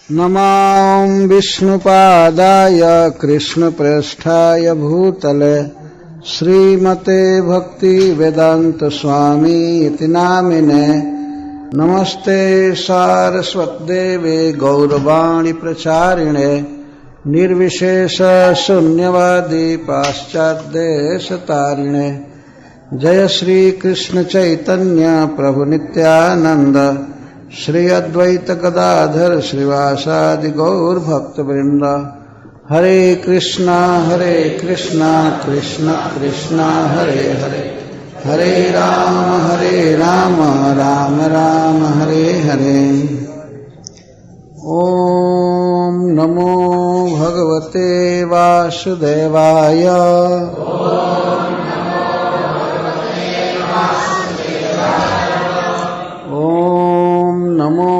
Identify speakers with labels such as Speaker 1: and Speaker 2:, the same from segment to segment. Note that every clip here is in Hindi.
Speaker 1: नमां विष्णुपादाय कृष्णप्रेष्ठाय भूतले श्रीमते भक्तिवेदांत स्वामी इति नामिने। नमस्ते सारस्वतदेवे गौरवाणी प्रचारिणे निर्विशेष शून्यवादी पाश्चात्यदेशतारिणे। जय श्री कृष्ण चैतन्य प्रभु नित्यानंद श्री अद्वैत गदाधर श्रीवासादि गौर भक्तवृंद। हरे कृष्णा कृष्ण कृष्ण हरे हरे, हरे राम राम राम हरे हरे। ओम नमो भगवते वासुदेवाय। ओम नमो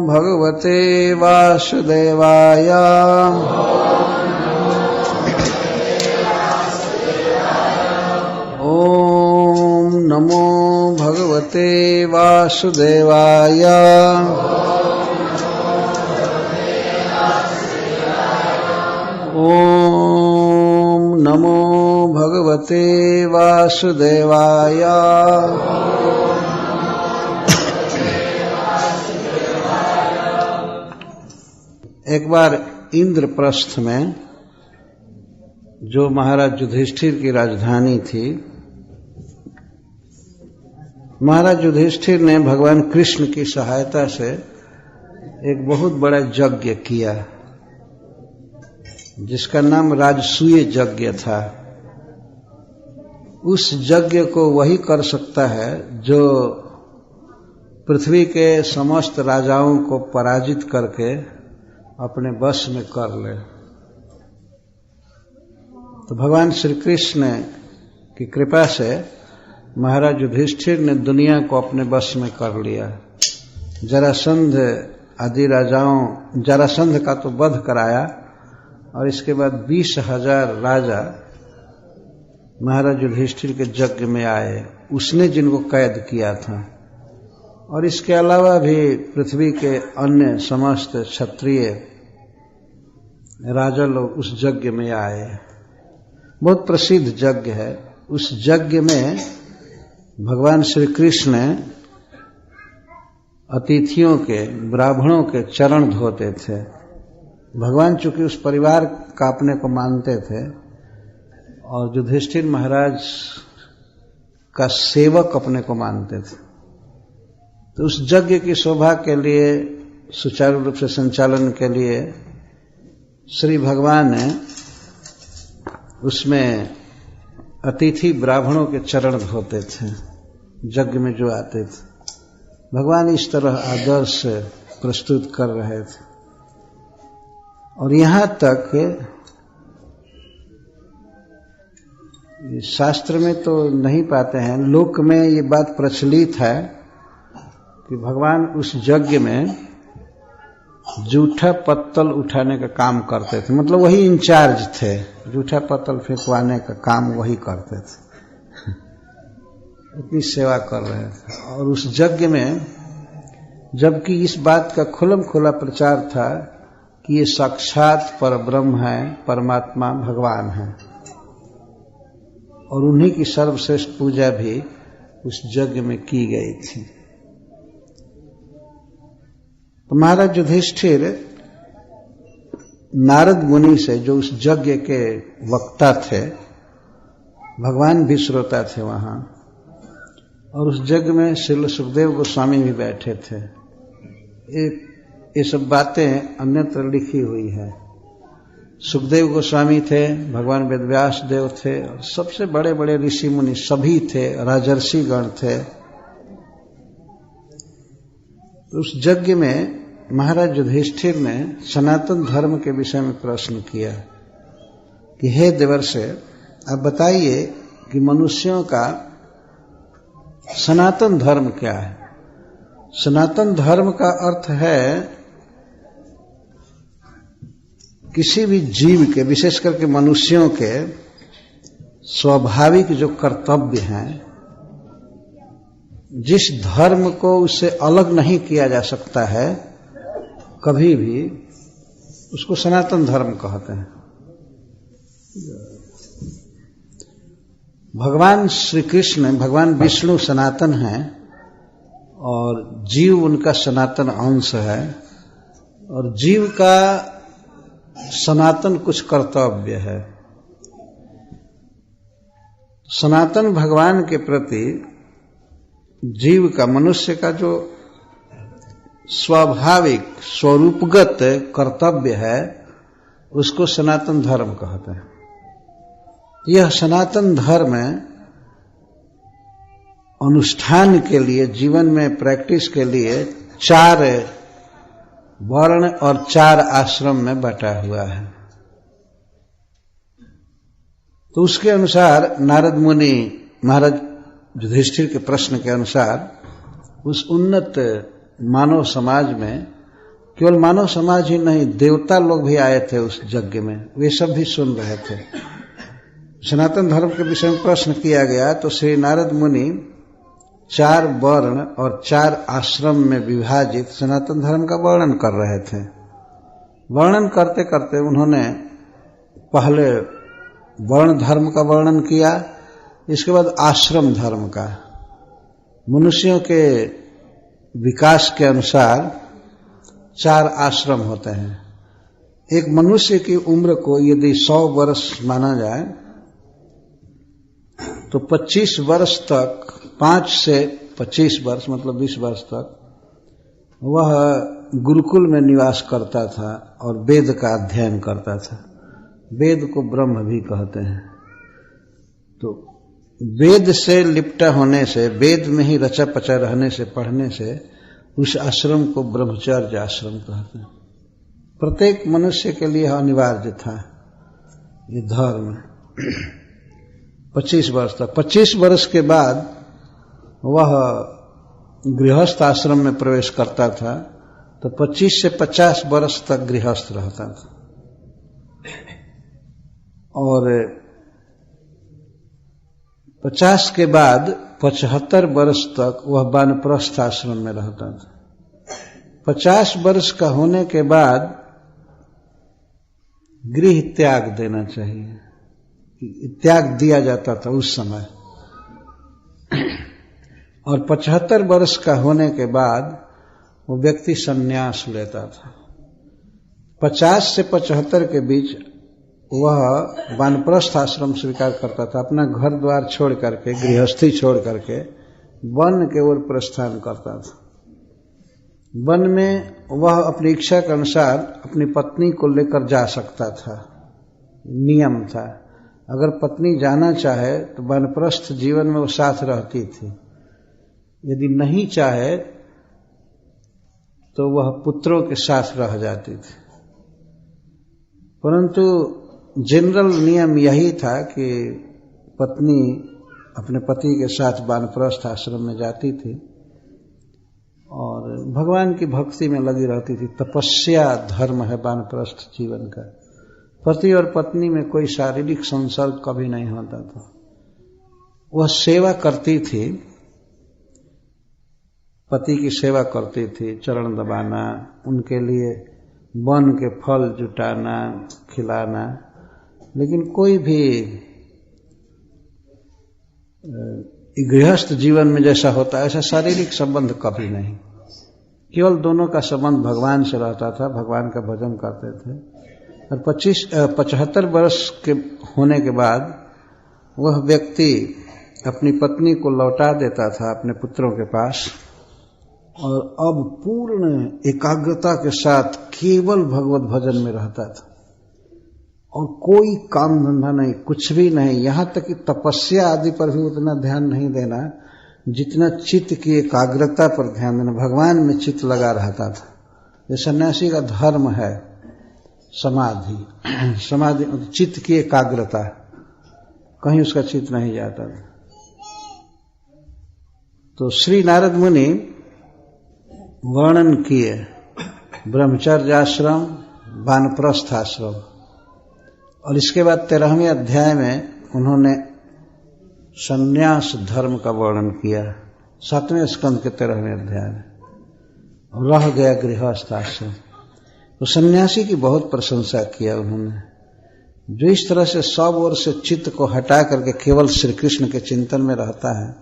Speaker 1: भगवते वासुदेवाय। ओम नमो भगवते वासुदेवाय। ओम नमो भगवते वासुदेवाय। एक बार इंद्रप्रस्थ में, जो महाराज युधिष्ठिर की राजधानी थी, महाराज युधिष्ठिर ने भगवान कृष्ण की सहायता से एक बहुत बड़ा यज्ञ किया, जिसका नाम राजसूय यज्ञ था। उस यज्ञ को वही कर सकता है जो पृथ्वी के समस्त राजाओं को पराजित करके अपने वश में कर ले। तो भगवान श्री कृष्ण की कृपा से महाराज युधिष्ठिर ने दुनिया को अपने वश में कर लिया। जरासंध आदि राजाओं, जरासंध का तो वध कराया और इसके बाद 20,000 राजा महाराज युधिष्ठिर के यज्ञ में आए, उसने जिनको कैद किया था। और इसके अलावा भी पृथ्वी के अन्य समस्त क्षत्रिय राजा लोग उस यज्ञ में आए। बहुत प्रसिद्ध यज्ञ है। उस यज्ञ में भगवान श्री कृष्ण अतिथियों के, ब्राह्मणों के चरण धोते थे। भगवान चूंकि उस परिवार का अपने को मानते थे और युधिष्ठिर महाराज का सेवक अपने को मानते थे, तो उस यज्ञ की शोभा के लिए, सुचारू रूप से संचालन के लिए श्री भगवान ने उसमें अतिथि ब्राह्मणों के चरण धोते थे यज्ञ में जो आते थे। भगवान इस तरह आदर्श प्रस्तुत कर रहे थे। और यहाँ तक शास्त्र में तो नहीं पाते हैं, लोक में ये बात प्रचलित है कि भगवान उस यज्ञ में जूठा पत्तल उठाने का काम करते थे। मतलब वही इंचार्ज थे, जूठा पत्तल फेंकवाने का काम वही करते थे। इतनी सेवा कर रहे थे। और उस यज्ञ में जबकि इस बात का खुल्लम खुला प्रचार था कि ये साक्षात परब्रह्म है, परमात्मा भगवान है, और उन्हीं की सर्वश्रेष्ठ पूजा भी उस यज्ञ में की गई थी। तो महाराज युधिष्ठिर नारद मुनि से, जो उस यज्ञ के वक्ता थे, भगवान भी श्रोता थे वहां, और उस यज्ञ में श्रील सुखदेव गोस्वामी भी बैठे थे। ये सब बातें अन्यत्र लिखी हुई है। सुखदेव गोस्वामी थे, भगवान वेदव्यास देव थे, और सबसे बड़े बड़े ऋषि मुनि सभी थे, राजर्षि गण थे। उस यज्ञ में महाराज युधिष्ठिर ने सनातन धर्म के विषय में प्रश्न किया कि हे देवर्षि, आप बताइए कि मनुष्यों का सनातन धर्म क्या है। सनातन धर्म का अर्थ है किसी भी जीव के, विशेष करके मनुष्यों के स्वाभाविक जो कर्तव्य हैं, जिस धर्म को उससे अलग नहीं किया जा सकता है कभी भी, उसको सनातन धर्म कहते हैं। भगवान श्री कृष्ण, भगवान विष्णु सनातन हैं और जीव उनका सनातन अंश है, और जीव का सनातन कुछ कर्तव्य है। सनातन भगवान के प्रति जीव का, मनुष्य का जो स्वाभाविक स्वरूपगत कर्तव्य है उसको सनातन धर्म कहते हैं। यह सनातन धर्म अनुष्ठान के लिए, जीवन में प्रैक्टिस के लिए 4 वर्ण और 4 आश्रम में बटा हुआ है। तो उसके अनुसार नारद मुनि महाराज युधिष्ठिर के प्रश्न के अनुसार उस उन्नत मानव समाज में, केवल मानव समाज ही नहीं, देवता लोग भी आए थे उस यज्ञ में, वे सब भी सुन रहे थे। सनातन धर्म के विषय में प्रश्न किया गया तो श्री नारद मुनि 4 वर्ण और 4 आश्रम में विभाजित सनातन धर्म का वर्णन कर रहे थे। वर्णन करते करते उन्होंने पहले वर्ण धर्म का वर्णन किया, इसके बाद आश्रम धर्म का। मनुष्यों के विकास के अनुसार 4 आश्रम होते हैं। एक मनुष्य की उम्र को यदि 100 वर्ष माना जाए तो 25 वर्ष तक, 5 से 25 वर्ष मतलब 20 वर्ष तक वह गुरुकुल में निवास करता था और वेद का अध्ययन करता था। वेद को ब्रह्म भी कहते हैं। तो वेद से लिपटा होने से, वेद में ही रचा पचा रहने से, पढ़ने से, उस आश्रम को ब्रह्मचर्य आश्रम कहते हैं। प्रत्येक मनुष्य के लिए अनिवार्य था ये धर्म 25 वर्ष तक। 25 वर्ष के बाद वह गृहस्थ आश्रम में प्रवेश करता था, तो 25 से 50 वर्ष तक गृहस्थ रहता था, और 50 के बाद 75 वर्ष तक वह वानप्रस्थ आश्रम में रहता था। 50 वर्ष का होने के बाद गृह त्याग देना चाहिए, त्याग दिया जाता था उस समय। और 75 वर्ष का होने के बाद वो व्यक्ति संन्यास लेता था। 50 से 75 के बीच वह वानप्रस्थ आश्रम स्वीकार करता था, अपना घर द्वार छोड़ करके, गृहस्थी छोड़ करके वन के ओर प्रस्थान करता था। वन में वह अपनी इच्छा के अनुसार अपनी पत्नी को लेकर जा सकता था, नियम था। अगर पत्नी जाना चाहे तो वानप्रस्थ जीवन में वो साथ रहती थी, यदि नहीं चाहे तो वह पुत्रों के साथ रह जाती थी। परंतु जनरल नियम यही था कि पत्नी अपने पति के साथ वानप्रस्थ आश्रम में जाती थी और भगवान की भक्ति में लगी रहती थी। तपस्या धर्म है वानप्रस्थ जीवन का। पति और पत्नी में कोई शारीरिक संसर्ग कभी नहीं होता था। वह सेवा करती थी, पति की सेवा करती थी, चरण दबाना, उनके लिए वन के फल जुटाना, खिलाना, लेकिन कोई भी गृहस्थ जीवन में जैसा होता है ऐसा शारीरिक संबंध कभी नहीं। केवल दोनों का संबंध भगवान से रहता था, भगवान का भजन करते थे। और 75 वर्ष के होने के बाद वह व्यक्ति अपनी पत्नी को लौटा देता था अपने पुत्रों के पास, और अब पूर्ण एकाग्रता के साथ केवल भगवत भजन में रहता था, और कोई काम धंधा नहीं, कुछ भी नहीं। यहां तक कि तपस्या आदि पर भी उतना ध्यान नहीं देना जितना चित्त की एकाग्रता पर ध्यान देना। भगवान में चित्त लगा रहता था। ये सन्यासी का धर्म है, समाधि। समाधि चित्त की एकाग्रता, कहीं उसका चित्त नहीं जाता था। तो श्री नारद मुनि वर्णन किए ब्रह्मचर्य आश्रम, वानप्रस्थ आश्रम, और इसके बाद 13वें अध्याय में उन्होंने संन्यास धर्म का वर्णन किया। 7वें स्कंद के 13वें अध्याय में रह गया गृहस्थ आश्रम। तो सन्यासी की बहुत प्रशंसा किया उन्होंने, जो इस तरह से सब ओर से चित्त को हटा करके केवल श्री कृष्ण के चिंतन में रहता है,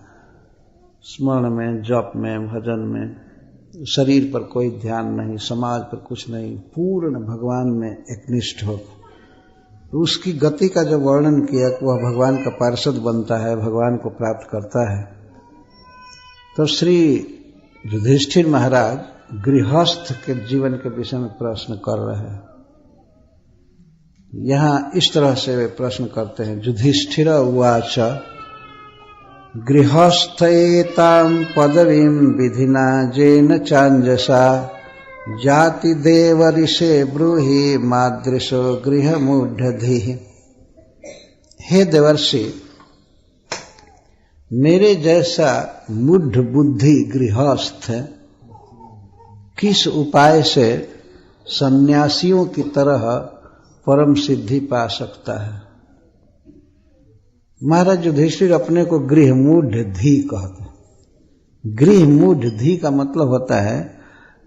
Speaker 1: स्मरण में, जप में, भजन में, शरीर पर कोई ध्यान नहीं, समाज पर कुछ नहीं, पूर्ण भगवान में एकनिष्ठ हो, तो उसकी गति का जो वर्णन किया कि वह भगवान का पार्षद बनता है, भगवान को प्राप्त करता है। तो श्री युधिष्ठिर महाराज गृहस्थ के जीवन के विषय में प्रश्न कर रहे हैं। यहां इस तरह से वे प्रश्न करते हैं, युधिष्ठिर उवाच गृहस्थेतां पदवीं विधिना जेन चांजसा जाति देवऋषे ब्रूहि मादृशो गृहमूढ़धिः। हे देवर्षि, मेरे जैसा मूढ़ बुद्धि गृहस्थ किस उपाय से सन्यासियों की तरह परम सिद्धि पा सकता है। महाराज युधिष्ठिर अपने को गृहमूढ़धि कहते हैं। गृहमूढ़धि का मतलब होता है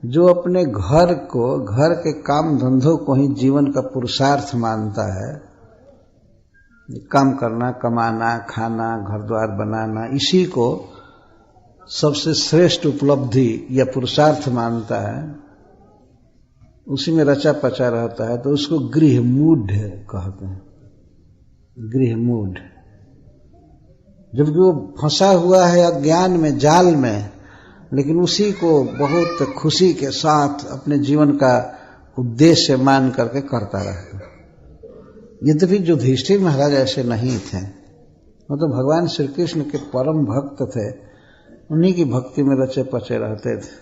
Speaker 1: जो अपने घर को, घर के काम धंधों को ही जीवन का पुरुषार्थ मानता है। काम करना, कमाना, खाना, घर द्वार बनाना, इसी को सबसे श्रेष्ठ उपलब्धि या पुरुषार्थ मानता है, उसी में रचा पचा रहता है, तो उसको गृहमूढ़ कहते हैं। गृहमूढ़, जबकि वो फंसा हुआ है अज्ञान में, जाल में, लेकिन उसी को बहुत खुशी के साथ अपने जीवन का उद्देश्य मान करके करता रहता है। यद्यपि युधिष्ठिर महाराज ऐसे नहीं थे, वो तो भगवान श्री कृष्ण के परम भक्त थे, उन्हीं की भक्ति में रचे पचे रहते थे।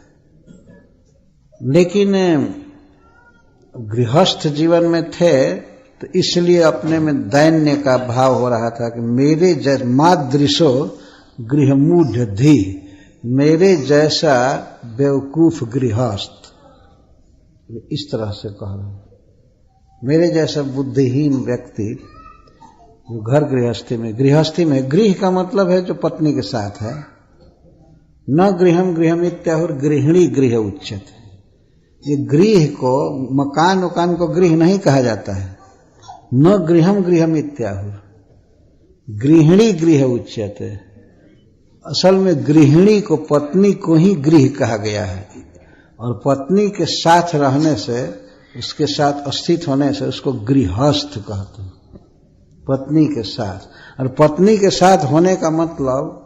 Speaker 1: लेकिन गृहस्थ जीवन में थे तो इसलिए अपने में दैन्य का भाव हो रहा था कि मेरे मादृशो गृहमूढ़धि, मेरे जैसा बेवकूफ गृहस्थ, इस तरह से कह रहे हैं। मेरे जैसा बुद्धिहीन व्यक्ति जो घर गृहस्थी में, गृह का मतलब है जो पत्नी के साथ है। न गृहम गृहम इत्याहुर गृहिणी गृह उच्यते। ये गृह को, मकान उकान को गृह नहीं कहा जाता है। न गृहम गृहम इत्याहुर, गृहिणी गृह उच्यते। असल में गृहिणी को, पत्नी को ही गृह कहा गया है, और पत्नी के साथ रहने से, उसके साथ अस्थित होने से उसको गृहस्थ कहते हैं। पत्नी के साथ, और पत्नी के साथ होने का मतलब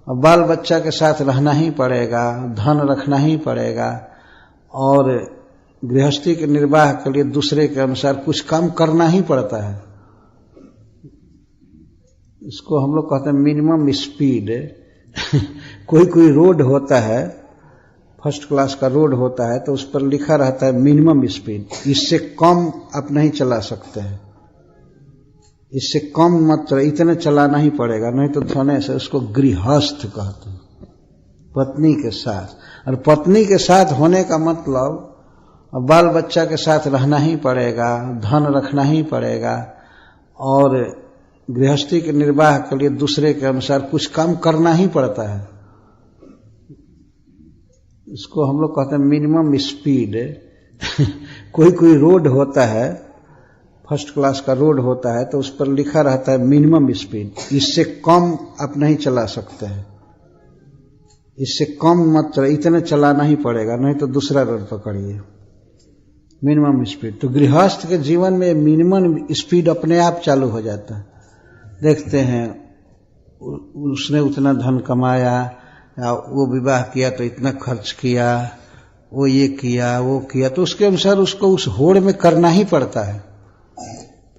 Speaker 1: बाल बच्चा के साथ रहना ही पड़ेगा, धन रखना ही पड़ेगा, और गृहस्थी के निर्वाह के लिए दूसरे के अनुसार कुछ काम करना ही पड़ता है। इसको हम लोग कहते हैं मिनिमम स्पीड। कोई रोड होता है, फर्स्ट क्लास का रोड होता है, तो उस पर लिखा रहता है मिनिमम स्पीड, इससे कम आप नहीं चला सकते हैं, इससे कम मत, इतने चलाना ही पड़ेगा, नहीं तो होने से उसको गृहस्थ कहते हैं। पत्नी के साथ, और पत्नी के साथ होने का मतलब बाल बच्चा के साथ रहना ही पड़ेगा, धन रखना ही पड़ेगा, और गृहस्थी के निर्वाह के लिए दूसरे के अनुसार कुछ काम करना ही पड़ता है। इसको हम लोग कहते हैं मिनिमम स्पीड। कोई रोड होता है, फर्स्ट क्लास का रोड होता है, तो उस पर लिखा रहता है मिनिमम स्पीड, इससे कम आप नहीं चला सकते हैं, इससे कम मत, इतने चलाना ही पड़ेगा, नहीं तो दूसरा रोड पकड़िए। Minimum speed. तो गृहस्थ के जीवन में मिनिमम स्पीड अपने आप चालू हो जाता है। देखते हैं उसने उतना धन कमाया, वो विवाह किया तो इतना खर्च किया, वो ये किया वो किया, तो उसके अनुसार उसको उस होड़ में करना ही पड़ता है।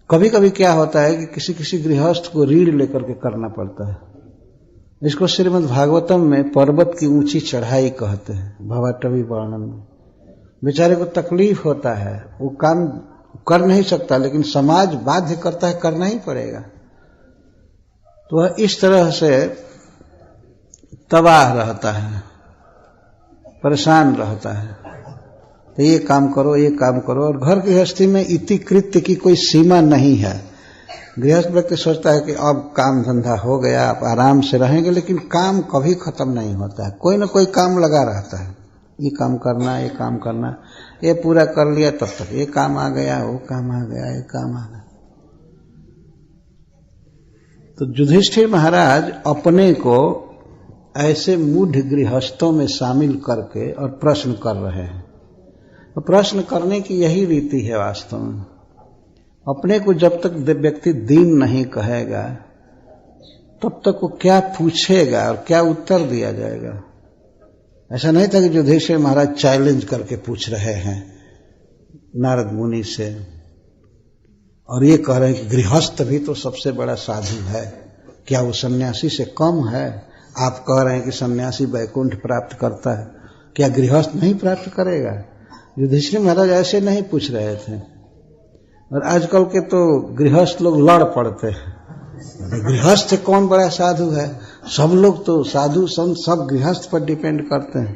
Speaker 1: कभी कभी क्या होता है कि किसी गृहस्थ को रीढ़ लेकर के करना पड़ता है। इसको श्रीमद् भागवतम में पर्वत की ऊंची चढ़ाई कहते हैं, भवाटवी वर्णन में। बेचारे को तकलीफ होता है, वो काम कर नहीं सकता, लेकिन समाज बाध्य करता है, करना ही पड़ेगा। तो वह इस तरह से तबाह रहता है, परेशान रहता है। तो ये काम करो, ये काम करो, और घर गृहस्थी में इति कृत्य की कोई सीमा नहीं है। गृहस्थ व्यक्ति सोचता है कि अब काम धंधा हो गया, आप आराम से रहेंगे, लेकिन काम कभी खत्म नहीं होता है, कोई ना कोई काम लगा रहता है। ये काम करना, ये काम करना, ये पूरा कर लिया तब तक ये काम आ गया, वो काम आ गया, ये काम आ गया। तो युधिष्ठिर महाराज अपने को ऐसे मूढ़ गृहस्थों में शामिल करके और प्रश्न कर रहे हैं। तो प्रश्न करने की यही रीति है वास्तव में। अपने को जब तक व्यक्ति दीन नहीं कहेगा तब तक वो क्या पूछेगा और क्या उत्तर दिया जाएगा। ऐसा नहीं था कि युधिष्ठिर महाराज चैलेंज करके पूछ रहे हैं नारद मुनि से और ये कह रहे हैं कि गृहस्थ भी तो सबसे बड़ा साधु है, क्या वो सन्यासी से कम है? आप कह रहे हैं कि सन्यासी वैकुंठ प्राप्त करता है, क्या गृहस्थ नहीं प्राप्त करेगा? युधिष्ठिर महाराज ऐसे नहीं पूछ रहे थे। और आजकल के तो गृहस्थ लोग लड़ पड़ते हैं, गृहस्थ कौन बड़ा साधु है? सब लोग तो साधु संत सब गृहस्थ पर डिपेंड करते हैं।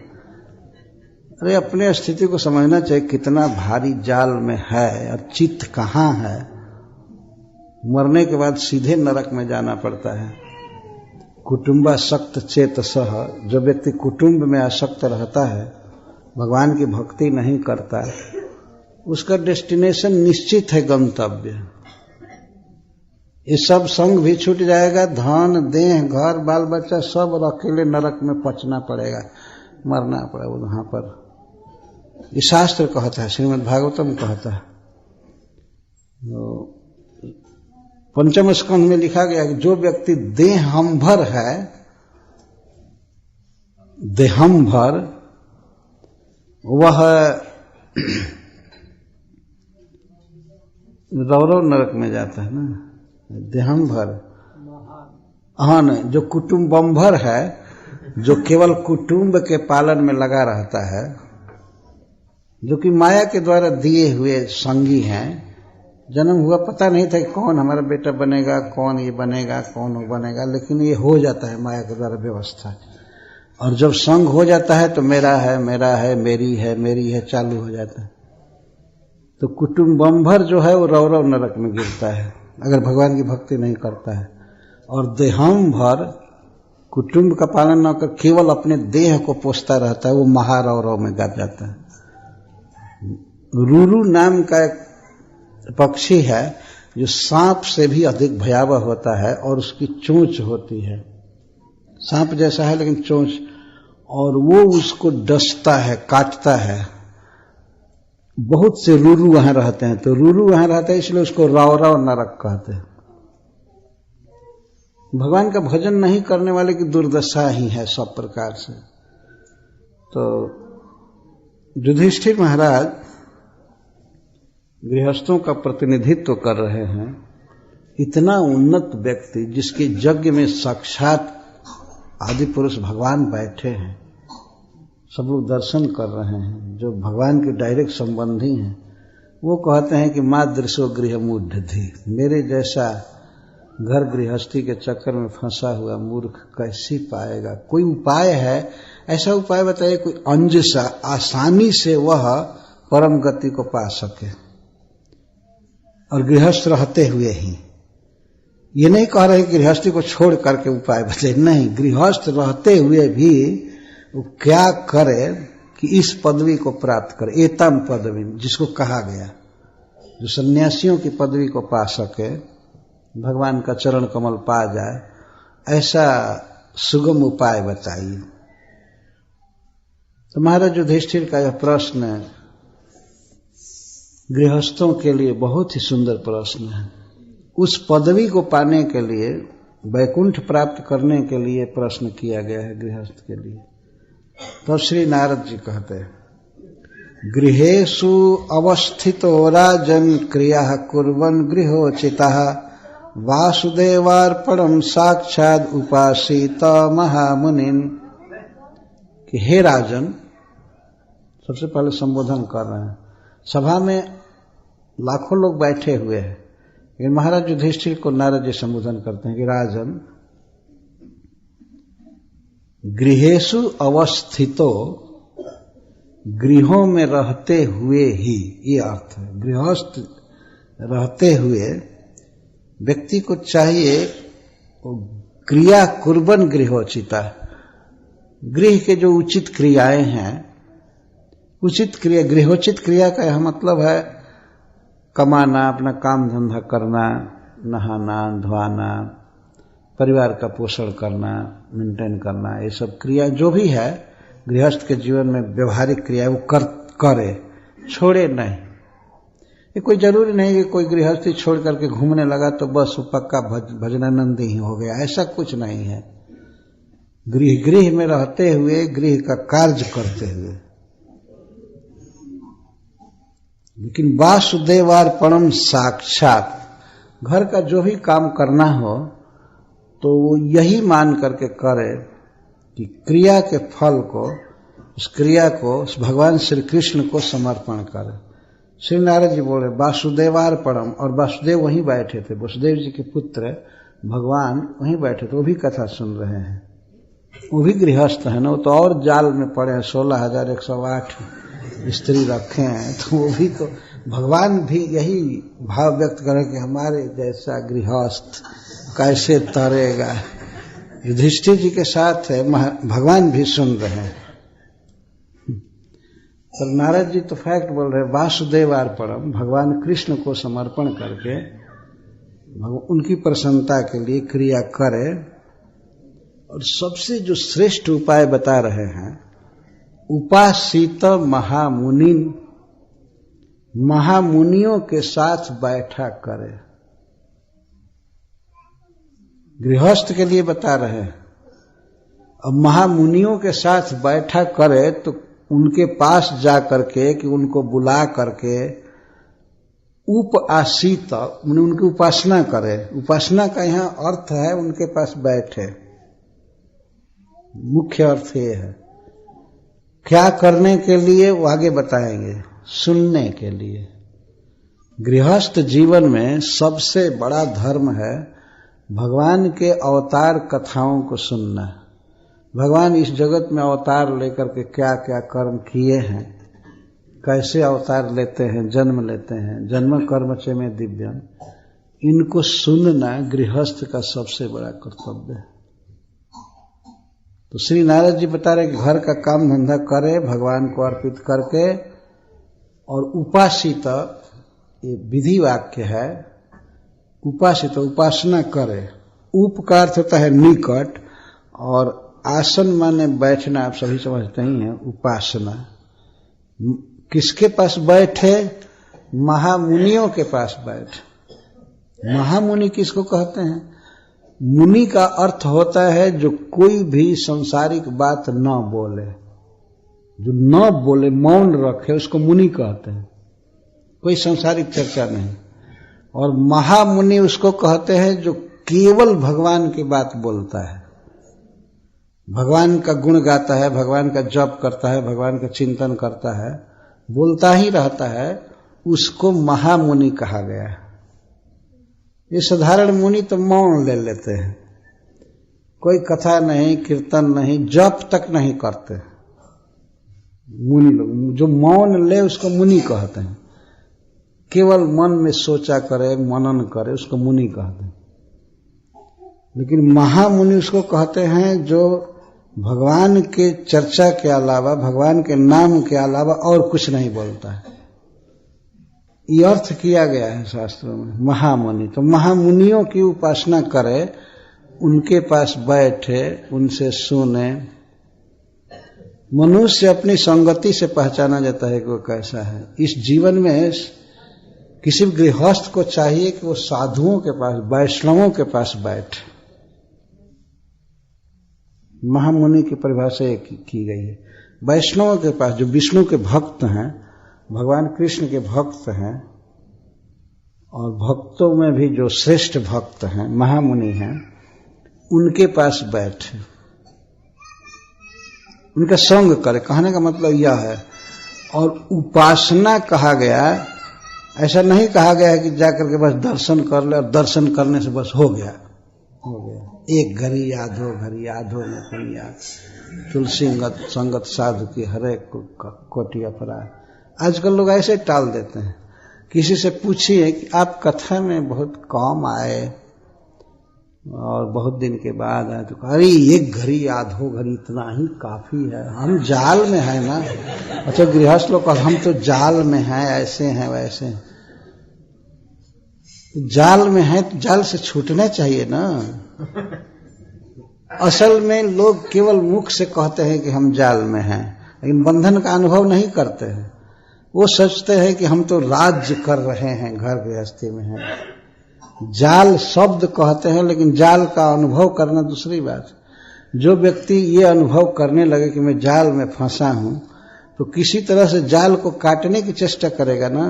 Speaker 1: अरे अपने स्थिति को समझना चाहिए, कितना भारी जाल में है और चित्त कहाँ है। मरने के बाद सीधे नरक में जाना पड़ता है। कुटुंबासक्त चेतसः, जो व्यक्ति कुटुंब में आसक्त रहता है, भगवान की भक्ति नहीं करता, उसका डेस्टिनेशन निश्चित है, गंतव्य। ये सब संग भी छूट जाएगा, धन देह घर बाल बच्चा सब अकेले नरक में पचना पड़ेगा, मरना पड़ेगा वहां पर। ये शास्त्र कहता है, श्रीमद् भागवतम कहता है। पंचम स्कंध में लिखा गया कि जो व्यक्ति देहंभर है, देहंभर, वह रौरव नरक में जाता है ना। देहंभर, हाँ नहीं, जो कुटुंबंभर है, जो केवल कुटुंब के पालन में लगा रहता है, जो कि माया के द्वारा दिए हुए संगी हैं। जन्म हुआ पता नहीं था कि कौन हमारा बेटा बनेगा, कौन ये बनेगा, कौन वो बनेगा, लेकिन ये हो जाता है माया के द्वारा व्यवस्था। और जब संग हो जाता है तो मेरा है, मेरा है, मेरी है, मेरी है चालू हो जाता है। तो कुटुंबंभर जो है वो रौरव नरक में गिरता है अगर भगवान की भक्ति नहीं करता है। और देहंभर, कुटुंब का पालन न कर केवल अपने देह को पोसता रहता है, वो महारौरव में गिर जाता है। रूरू नाम का एक पक्षी है जो सांप से भी अधिक भयावह होता है और उसकी चोंच होती है, सांप जैसा है लेकिन चोंच, और वो उसको डसता है, काटता है। बहुत से रूरू वहां रहते हैं, तो रूरू वहां रहता है इसलिए उसको रौरव नरक कहते हैं। भगवान का भजन नहीं करने वाले की दुर्दशा ही है सब प्रकार से। तो युधिष्ठिर महाराज गृहस्थों का प्रतिनिधित्व कर रहे हैं। इतना उन्नत व्यक्ति जिसके यज्ञ में साक्षात आदि पुरुष भगवान बैठे हैं, सब लोग दर्शन कर रहे हैं, जो भगवान के डायरेक्ट संबंधी हैं, वो कहते हैं कि मादृशो गृह मूढ़धि, मेरे जैसा घर गृहस्थी के चक्कर में फंसा हुआ मूर्ख कैसी पाएगा? कोई उपाय है? ऐसा उपाय बताइए, कोई अंजसा आसानी से वह परम गति को पा सके और गृहस्थ रहते हुए ही। ये नहीं कह रहे कि गृहस्थी को छोड़ करके उपाय बताइए, नहीं, गृहस्थ रहते हुए भी वो क्या करे कि इस पदवी को प्राप्त करे, एतम पदवी जिसको कहा गया, जो सन्यासियों की पदवी को पा सके, भगवान का चरण कमल पा जाए, ऐसा सुगम उपाय बताइए। तो महाराज युधिष्ठिर का यह प्रश्न गृहस्थों के लिए बहुत ही सुंदर प्रश्न है। उस पदवी को पाने के लिए, वैकुंठ प्राप्त करने के लिए प्रश्न किया गया है गृहस्थ के लिए। तो श्री नारद जी कहते हैं, गृहेषु अवस्थितो राजन क्रिया कुर्वन् गृहोचितः वासुदेवार्पणम साक्षात उपासित महामुनिन। कि हे राजन, सबसे पहले संबोधन कर रहे हैं, सभा में लाखों लोग बैठे हुए हैं, लेकिन महाराज युधिष्ठिर को नारद जी संबोधन करते हैं कि राजन, गृहेषु अवस्थितो, गृहों में रहते हुए ही, ये अर्थ है। गृहस्थ रहते हुए व्यक्ति को चाहिए क्रिया कुर्बन गृहोचिता, गृह के जो उचित क्रियाएं हैं उचित क्रिया, गृहोचित क्रिया का यह मतलब है कमाना, अपना काम धंधा करना, नहाना धोना, परिवार का पोषण करना, मेंटेन करना, ये सब क्रिया जो भी है गृहस्थ के जीवन में व्यवहारिक क्रिया वो करे, छोड़े नहीं। ये कोई जरूरी नहीं कि कोई गृहस्थी छोड़ करके घूमने लगा तो बस वो पक्का भजनानंदी ही हो गया, ऐसा कुछ नहीं है। गृह में रहते हुए गृह का कार्य करते हुए, लेकिन वासुदेवार्पणम साक्षात, घर का जो भी काम करना हो तो वो यही मान करके करे कि क्रिया के फल को, उस क्रिया को उस भगवान श्री कृष्ण को समर्पण करे। श्री नारद जी बोले वासुदेवार्पणम, और वासुदेव वहीं बैठे थे, वसुदेव जी के पुत्र भगवान वहीं बैठे थे, वो भी कथा सुन रहे हैं। वो भी गृहस्थ है ना, वो तो और जाल में पड़े हैं, 16,108 स्त्री रखे हैं, तो वो भी तो भगवान भी यही भाव व्यक्त करें कि हमारे जैसा गृहस्थ कैसे तरेगा। युधिष्ठिर जी के साथ है, भगवान भी सुन रहे हैं। पर नारद जी तो फैक्ट बोल रहे हैं, वासुदेवार्पणम, भगवान कृष्ण को समर्पण करके उनकी प्रसन्नता के लिए क्रिया करे। और सबसे जो श्रेष्ठ उपाय बता रहे हैं, उपासित महामुनि, महामुनियों के साथ बैठा करे। गृहस्थ के लिए बता रहे हैं। अब महामुनियों के साथ बैठा करे तो उनके पास जा करके, कि उनको बुला करके उपासित, उनकी उपासना करे। उपासना का यहाँ अर्थ है उनके पास बैठे, मुख्य अर्थ ये है। क्या करने के लिए वो आगे बताएंगे, सुनने के लिए। गृहस्थ जीवन में सबसे बड़ा धर्म है भगवान के अवतार कथाओं को सुनना। भगवान इस जगत में अवतार लेकर के क्या क्या कर्म किए हैं, कैसे अवतार लेते हैं, जन्म लेते हैं, जन्म कर्म च में दिव्यम, इनको सुनना गृहस्थ का सबसे बड़ा कर्तव्य है। तो श्री नारद जी बता रहे कि घर का काम धंधा करे भगवान को अर्पित करके, और उपासित, ये विधि वाक्य है, उपासित उपासना करे। उप का अर्थ होता है निकट, और आसन माने बैठना, आप सभी समझते ही हैं। उपासना किसके पास बैठे? महामुनियों के पास बैठे। महामुनि किसको कहते हैं? मुनि का अर्थ होता है जो कोई भी सांसारिक बात न बोले, जो न बोले, मौन रखे, उसको मुनि कहते हैं। कोई सांसारिक चर्चा नहीं। और महामुनि उसको कहते हैं जो केवल भगवान की बात बोलता है, भगवान का गुण गाता है, भगवान का जप करता है, भगवान का चिंतन करता है, बोलता ही रहता है, उसको महामुनि कहा गया है। ये साधारण मुनि तो मौन ले लेते हैं, कोई कथा नहीं, कीर्तन नहीं, जप तक नहीं करते। मुनि लोग जो मौन ले उसको मुनि कहते हैं। केवल मन में सोचा करे, मनन करे, उसको मुनि कहते हैं। लेकिन महामुनि उसको कहते हैं जो भगवान के चर्चा के अलावा, भगवान के नाम के अलावा और कुछ नहीं बोलता है। ये अर्थ किया गया है शास्त्रों में महामुनि। तो महामुनियों की उपासना करे, उनके पास बैठे, उनसे सुने। मनुष्य अपनी संगति से पहचाना जाता है कि वो कैसा है। इस जीवन में किसी गृहस्थ को चाहिए कि वो साधुओं के पास, वैष्णवों के पास बैठे। महामुनि की परिभाषा की गई है। वैष्णवों के पास, जो विष्णु के भक्त हैं, भगवान कृष्ण के भक्त हैं, और भक्तों में भी जो श्रेष्ठ भक्त हैं, महामुनि हैं, उनके पास बैठे, उनका संग करे। कहने का मतलब यह है। और उपासना कहा गया, ऐसा नहीं कहा गया है कि जाकर के बस दर्शन कर ले और दर्शन करने से बस हो गया। एक घड़ी आधो घड़ी, आधो में कोई याद। तुलसी संगत साधु की हरे कोटि अपराध। आजकल लोग ऐसे टाल देते हैं। किसी से पूछिए कि आप कथा में बहुत कम आए, और बहुत दिन के बाद आए तो कहा, अरे एक घड़ी आधो घड़ी इतना ही काफी है, हम जाल में है ना। अच्छा गृहस्थ लोग कहा, हम तो जाल में हैं, ऐसे हैं वैसे हैं। तो जाल में है तो जाल से छूटना चाहिए ना। असल में लोग केवल मुख से कहते हैं कि हम जाल में हैं, लेकिन बंधन का अनुभव नहीं करते हैं। वो सोचते हैं कि हम तो राज्य कर रहे हैं, घर गृहस्थी में हैं। जाल शब्द कहते हैं, लेकिन जाल का अनुभव करना दूसरी बात। जो व्यक्ति ये अनुभव करने लगे कि मैं जाल में फंसा हूं, तो किसी तरह से जाल को काटने की चेष्टा करेगा ना,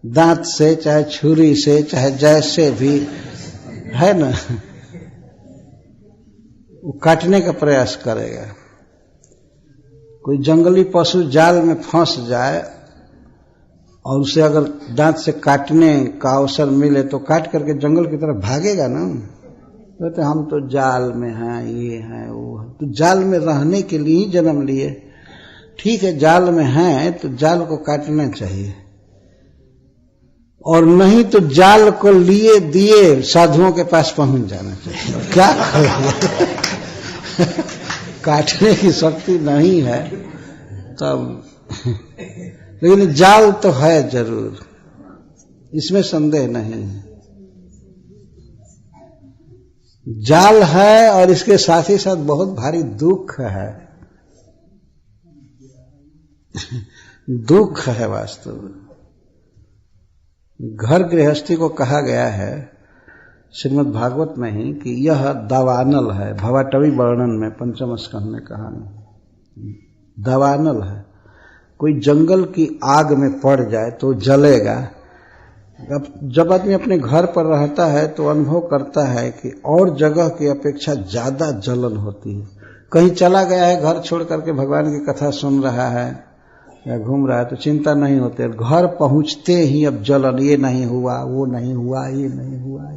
Speaker 1: दांत से, चाहे छुरी से, चाहे जैसे भी है ना, वो काटने का प्रयास करेगा। कोई जंगली पशु जाल में फंस जाए और उसे अगर दांत से काटने का अवसर मिले तो काट करके जंगल की तरफ भागेगा ना। कहते हम तो जाल में हैं, ये हैं वो है। तो जाल में रहने के लिए ही जन्म लिए। ठीक है, जाल में हैं तो जाल को काटना चाहिए, और नहीं तो जाल को लिए दिए साधुओं के पास पहुंच जाना चाहिए। क्या करेंगे? काटने की शक्ति नहीं है तब, लेकिन जाल तो है जरूर, इसमें संदेह नहीं है। जाल है और इसके साथ ही साथ बहुत भारी दुख है। दुख है वास्तव में। घर गृहस्थी को कहा गया है श्रीमद् भागवत में ही कि यह दावानल है। भवाटवी वर्णन में पंचम स्कंध में कहानी दावानल है। कोई जंगल की आग में पड़ जाए तो जलेगा। अब जब आदमी अपने घर पर रहता है तो अनुभव करता है कि और जगह की अपेक्षा ज्यादा जलन होती है। कहीं चला गया है, घर छोड़ करके भगवान की कथा सुन रहा है या घूम रहा है तो चिंता नहीं होती। घर पहुंचते ही अब जलन, ये नहीं हुआ, वो नहीं हुआ, ये नहीं हुआ,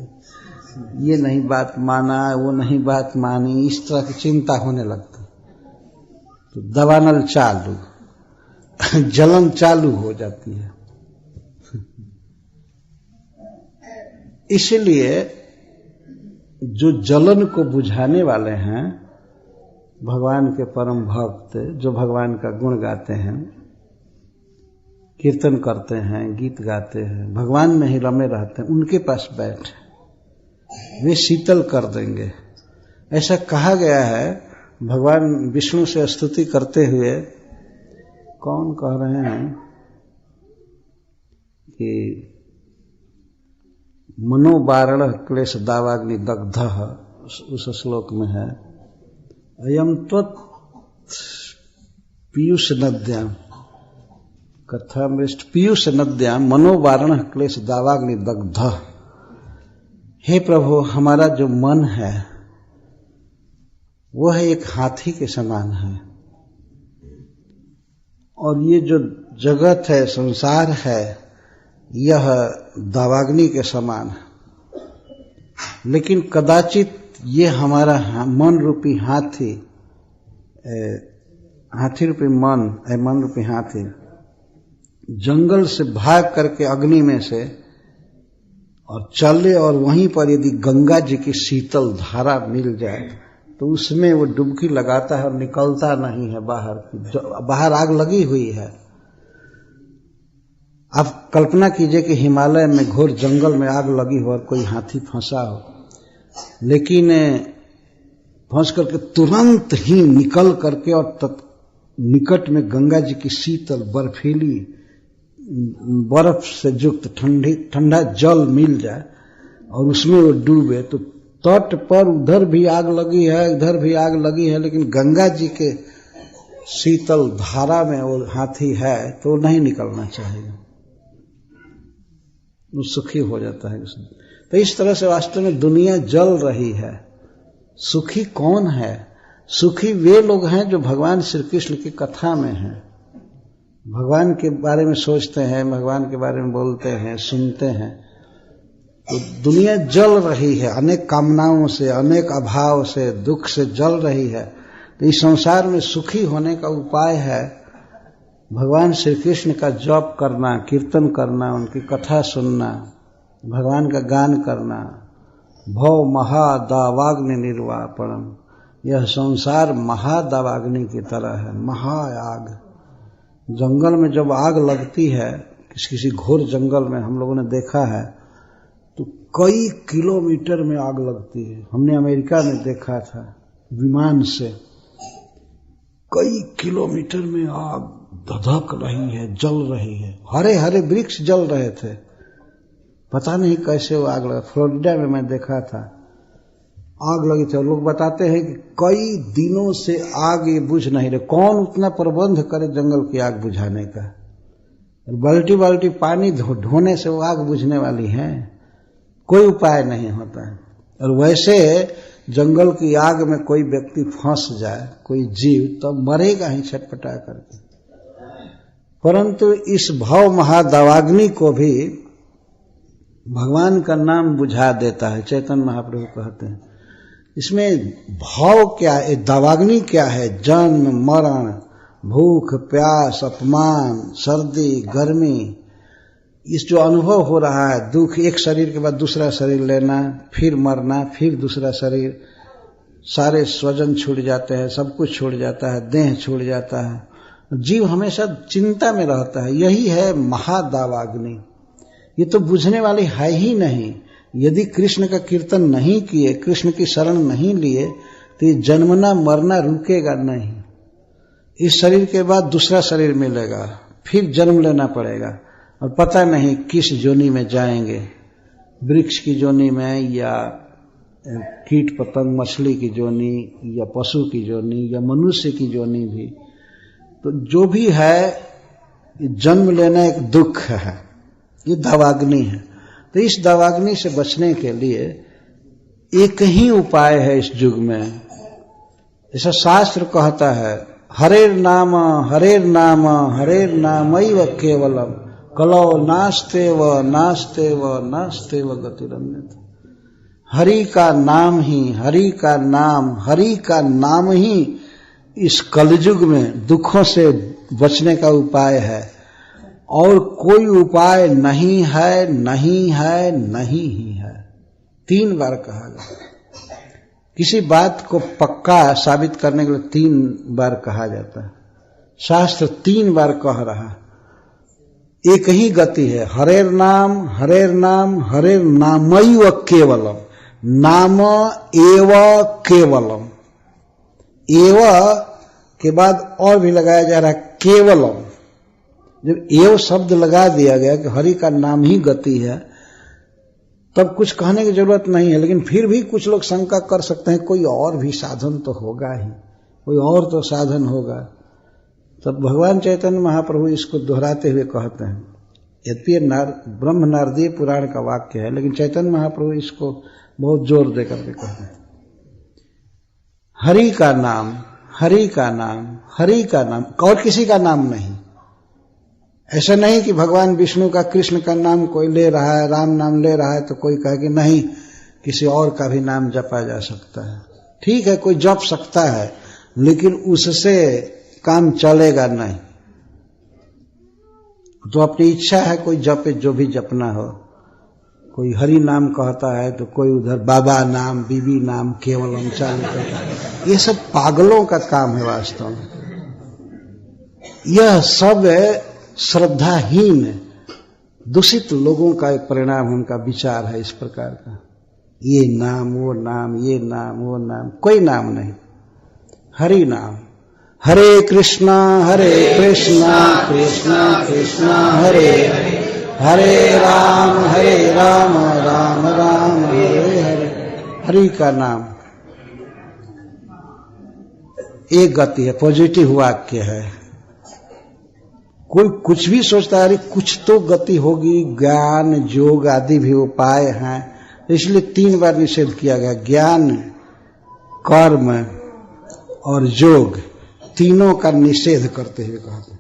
Speaker 1: ये नहीं बात माना, वो नहीं बात मानी, इस तरह की चिंता होने लगती। तो दवानल चालू, जलन चालू हो जाती है। इसलिए जो जलन को बुझाने वाले हैं भगवान के परम भक्त, जो भगवान का गुण गाते हैं, कीर्तन करते हैं, गीत गाते हैं, भगवान में ही रमे रहते हैं, उनके पास बैठ, वे शीतल कर देंगे। ऐसा कहा गया है। भगवान विष्णु से स्तुति करते हुए कौन कह रहे हैं कि मनोवारण क्लेश दावाग्नि दग्ध, उस श्लोक में है, अयम त्वत् पीयूष नद्याम कथा मृष्ट पीयूष नद्याम मनोवारण क्लेश दावाग्नि दग्ध। हे प्रभु, हमारा जो मन है वो है एक हाथी के समान है, और ये जो जगत है, संसार है, यह दावाग्नि के समान है। लेकिन कदाचित ये हमारा मन रूपी हाथी, हाथी रूपी मन रूपी हाथी जंगल से भाग करके अग्नि में से और चले, और वहीं पर यदि गंगा जी की शीतल धारा मिल जाए तो उसमें वो डुबकी लगाता है और निकलता नहीं है बाहर। बाहर आग लगी हुई है। आप कल्पना कीजिए कि हिमालय में घोर जंगल में आग लगी हो और कोई हाथी फंसा हो, लेकिन फंस करके तुरंत ही निकल करके और निकट में गंगा जी की शीतल बर्फीली बर्फ से युक्त ठंडा जल मिल जाए और उसमें वो डूबे, तो तट पर उधर भी आग लगी है, इधर भी आग लगी है, लेकिन गंगा जी के शीतल धारा में वो हाथी है तो नहीं निकलना चाहिए, वो सुखी हो जाता है उसमें। तो इस तरह से वास्तव में दुनिया जल रही है। सुखी कौन है? सुखी वे लोग हैं जो भगवान श्री कृष्ण की कथा में हैं, भगवान के बारे में सोचते हैं, भगवान के बारे में बोलते हैं, सुनते हैं। तो दुनिया जल रही है, अनेक कामनाओं से, अनेक अभाव से, दुख से जल रही है। तो इस संसार में सुखी होने का उपाय है भगवान श्री कृष्ण का जप करना, कीर्तन करना, उनकी कथा सुनना, भगवान का गान करना, भव महादावाग्नि निर्वापणम, यह संसार महादावाग्नि की तरह है, महाआग। जंगल में जब आग लगती है, किसी घोर जंगल में हम लोगों ने देखा है, तो कई किलोमीटर में आग लगती है। हमने अमेरिका में देखा था विमान से, कई किलोमीटर में आग धधक रही है, जल रही है। हरे हरे वृक्ष जल रहे थे, पता नहीं कैसे वो आग लगा। फ्लोरिडा में मैं देखा था, आग लगी थी। लोग बताते हैं कि कई दिनों से आग ये बुझ नहीं रहे। कौन उतना प्रबंध करे जंगल की आग बुझाने का? बाल्टी बाल्टी पानी ढोने से वो आग बुझने वाली है? कोई उपाय नहीं होता है। और वैसे जंगल की आग में कोई व्यक्ति फंस जाए, कोई जीव, तो मरेगा ही छटपटा करके। परंतु इस भव महादावाग्नि को भी भगवान का नाम बुझा देता है। चैतन्य महाप्रभु कहते हैं इसमें भाव क्या है, दावाग्नि क्या है? जन्म मरण, भूख प्यास, अपमान, सर्दी गर्मी, इस जो अनुभव हो रहा है, दुख, एक शरीर के बाद दूसरा शरीर लेना, फिर मरना, फिर दूसरा शरीर, सारे स्वजन छूट जाते हैं, सब कुछ छूट जाता है, देह छूट जाता है, जीव हमेशा चिंता में रहता है। यही है महादावाग्नि। ये तो बुझने वाली है ही नहीं। यदि कृष्ण का कीर्तन नहीं किए, कृष्ण की शरण नहीं लिए, तो ये जन्मना मरना रुकेगा नहीं। इस शरीर के बाद दूसरा शरीर मिलेगा, फिर जन्म लेना पड़ेगा, और पता नहीं किस जोनी में जाएंगे, वृक्ष की जोनी में, या कीट पतंग मछली की जोनी, या पशु की जोनी, या मनुष्य की जोनी भी। तो जो भी है, ये जन्म लेना एक दुख है, ये दावाग्नि है। तो इस दावाग्नि से बचने के लिए एक ही उपाय है इस युग में। ऐसा शास्त्र कहता है, हरेर नाम हरेर नाम हरेर नामैव केवलम कलौ नास्तेव नास्तेव नास्तेव गतिरन्यत्। हरि का नाम ही, हरि का नाम, हरि का नाम ही इस कलयुग में दुखों से बचने का उपाय है, और कोई उपाय नहीं है, नहीं है, नहीं ही है। 3 बार कहा गया। किसी बात को पक्का साबित करने के लिए 3 बार कहा जाता है। शास्त्र 3 बार कह रहा है। एक ही गति है, हरेर नाम हरेर नाम हरेर नामैव केवलम, नाम एव केवलम। एव के बाद और भी लगाया जा रहा है केवलम। जब एव शब्द लगा दिया गया कि हरि का नाम ही गति है, तब कुछ कहने की जरूरत नहीं है। लेकिन फिर भी कुछ लोग शंका कर सकते हैं, कोई और भी साधन तो होगा ही, कोई और तो साधन होगा। तब भगवान चैतन्य महाप्रभु इसको दोहराते हुए कहते हैं। यद्यपि ब्रह्म नारदीय पुराण का वाक्य है, लेकिन चैतन्य महाप्रभु इसको बहुत जोर देकर के कहते हैं। हरि का नाम, हरि का नाम, हरि का नाम, और किसी का नाम नहीं। ऐसा नहीं कि भगवान विष्णु का, कृष्ण का नाम कोई ले रहा है, राम नाम ले रहा है, तो कोई कहे कि नहीं, किसी और का भी नाम जपा जा सकता है। ठीक है, कोई जप सकता है, लेकिन उससे काम चलेगा नहीं। तो अपनी इच्छा है, कोई जपे जो भी जपना हो। कोई हरि नाम कहता है तो कोई उधर बाबा नाम, बीबी नाम केवलम चालू करता है। ये सब पागलों का काम है वास्तव में। यह सब श्रद्धाहीन दूषित लोगों का एक परिणाम, उनका विचार है इस प्रकार का। ये नाम वो नाम, ये नाम वो नाम, कोई नाम नहीं। हरि नाम, हरे कृष्णा कृष्णा कृष्णा हरे हरे, हरे राम राम राम हरे हरे। हरि का नाम एक गति है, पॉजिटिव वाक्य है। कोई कुछ भी सोचता है, अरे कुछ तो गति होगी, ज्ञान योग आदि भी उपाय हैं, इसलिए 3 बार निषेध किया गया। ज्ञान, कर्म और योग, तीनों का निषेध करते हुए कहते हैं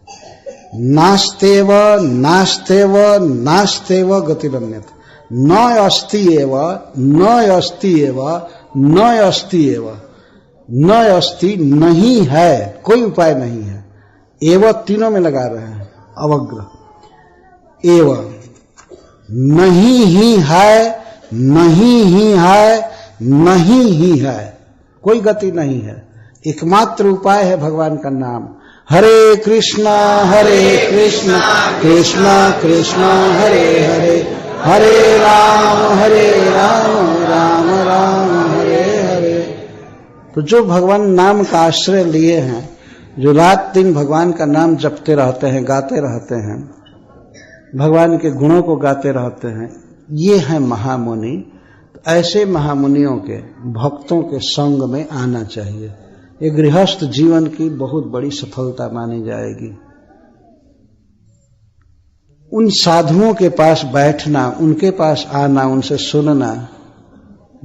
Speaker 1: नास्तेव नास्तेव नास्तेव गतिरन्यत्, न अस्ति एव न अस्ति एव न अस्ति एव, न अस्ति नहीं है, कोई उपाय नहीं है। एव तीनों में लगा रहे हैं अवग्रह। एव नहीं ही है नहीं ही है, नहीं ही है, कोई गति नहीं है। एकमात्र उपाय है भगवान का नाम। हरे कृष्णा कृष्ण कृष्ण हरे हरे, हरे राम राम राम हरे हरे। तो जो भगवान नाम का आश्रय लिए हैं, जो रात दिन भगवान का नाम जपते रहते हैं, गाते रहते हैं, भगवान के गुणों को गाते रहते हैं, ये हैं महामुनि। तो ऐसे महामुनियों के, भक्तों के संग में आना चाहिए। ये गृहस्थ जीवन की बहुत बड़ी सफलता मानी जाएगी। उन साधुओं के पास बैठना, उनके पास आना, उनसे सुनना,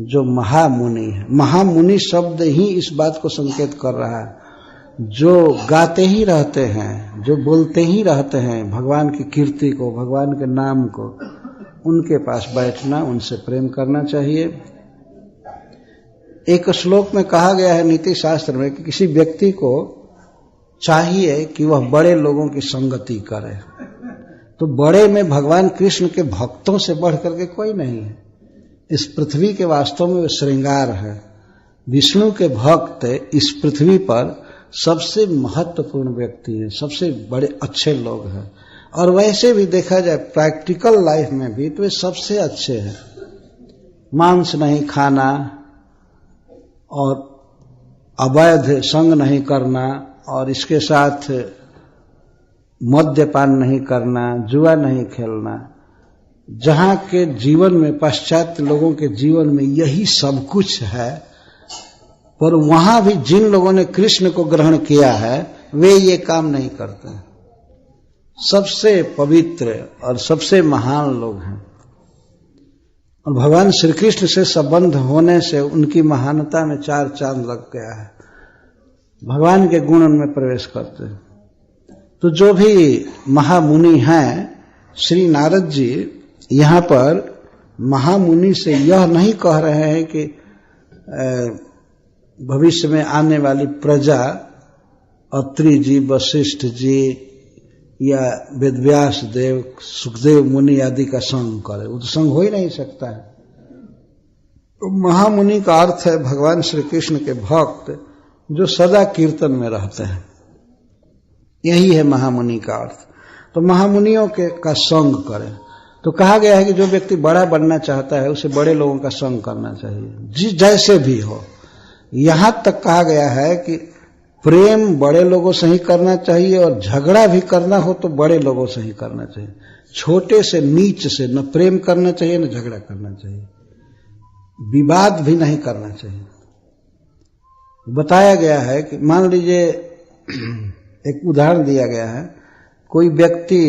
Speaker 1: जो महामुनि है। महामुनि शब्द ही इस बात को संकेत कर रहा है, जो गाते ही रहते हैं, जो बोलते ही रहते हैं भगवान की कीर्ति को, भगवान के नाम को, उनके पास बैठना, उनसे प्रेम करना चाहिए। एक श्लोक में कहा गया है नीति शास्त्र में कि किसी व्यक्ति को चाहिए कि वह बड़े लोगों की संगति करे। तो बड़े में भगवान कृष्ण के भक्तों से बढ़ करके कोई नहीं है। इस पृथ्वी के वास्तव में वे श्रृंगार है। विष्णु के भक्त इस पृथ्वी पर सबसे महत्वपूर्ण व्यक्ति हैं, सबसे बड़े अच्छे लोग हैं। और वैसे भी देखा जाए प्रैक्टिकल लाइफ में भी तो वे सबसे अच्छे हैं। मांस नहीं खाना और अवैध संग नहीं करना, और इसके साथ मद्यपान नहीं करना, जुआ नहीं खेलना। जहां के जीवन में, पाश्चात्य लोगों के जीवन में यही सब कुछ है, पर वहां भी जिन लोगों ने कृष्ण को ग्रहण किया है वे ये काम नहीं करते। सबसे पवित्र और सबसे महान लोग हैं। और भगवान श्री कृष्ण से संबंध होने से उनकी महानता में 4 चांद लग गया है। भगवान के गुण उनमें प्रवेश करते हैं। तो जो भी महामुनि हैं, श्री नारद जी यहां पर महामुनि से यह नहीं कह रहे हैं कि भविष्य में आने वाली प्रजा अत्रि जी, वशिष्ठ जी या वेदव्यास देव, सुखदेव मुनि आदि का संग करे। वो तो संग हो ही नहीं सकता है। तो महामुनि का अर्थ है भगवान श्री कृष्ण के भक्त जो सदा कीर्तन में रहते हैं, यही है महामुनि का अर्थ। तो महामुनियों के का संग करें। तो कहा गया है कि जो व्यक्ति बड़ा बनना चाहता है उसे बड़े लोगों का संग करना चाहिए, जैसे भी हो। यहां तक कहा गया है कि प्रेम बड़े लोगों से ही करना चाहिए, और झगड़ा भी करना हो तो बड़े लोगों से ही करना चाहिए। छोटे से नीच से न प्रेम करना चाहिए न झगड़ा करना चाहिए, विवाद भी नहीं करना चाहिए। बताया गया है कि मान लीजिए, एक उदाहरण दिया गया है, कोई व्यक्ति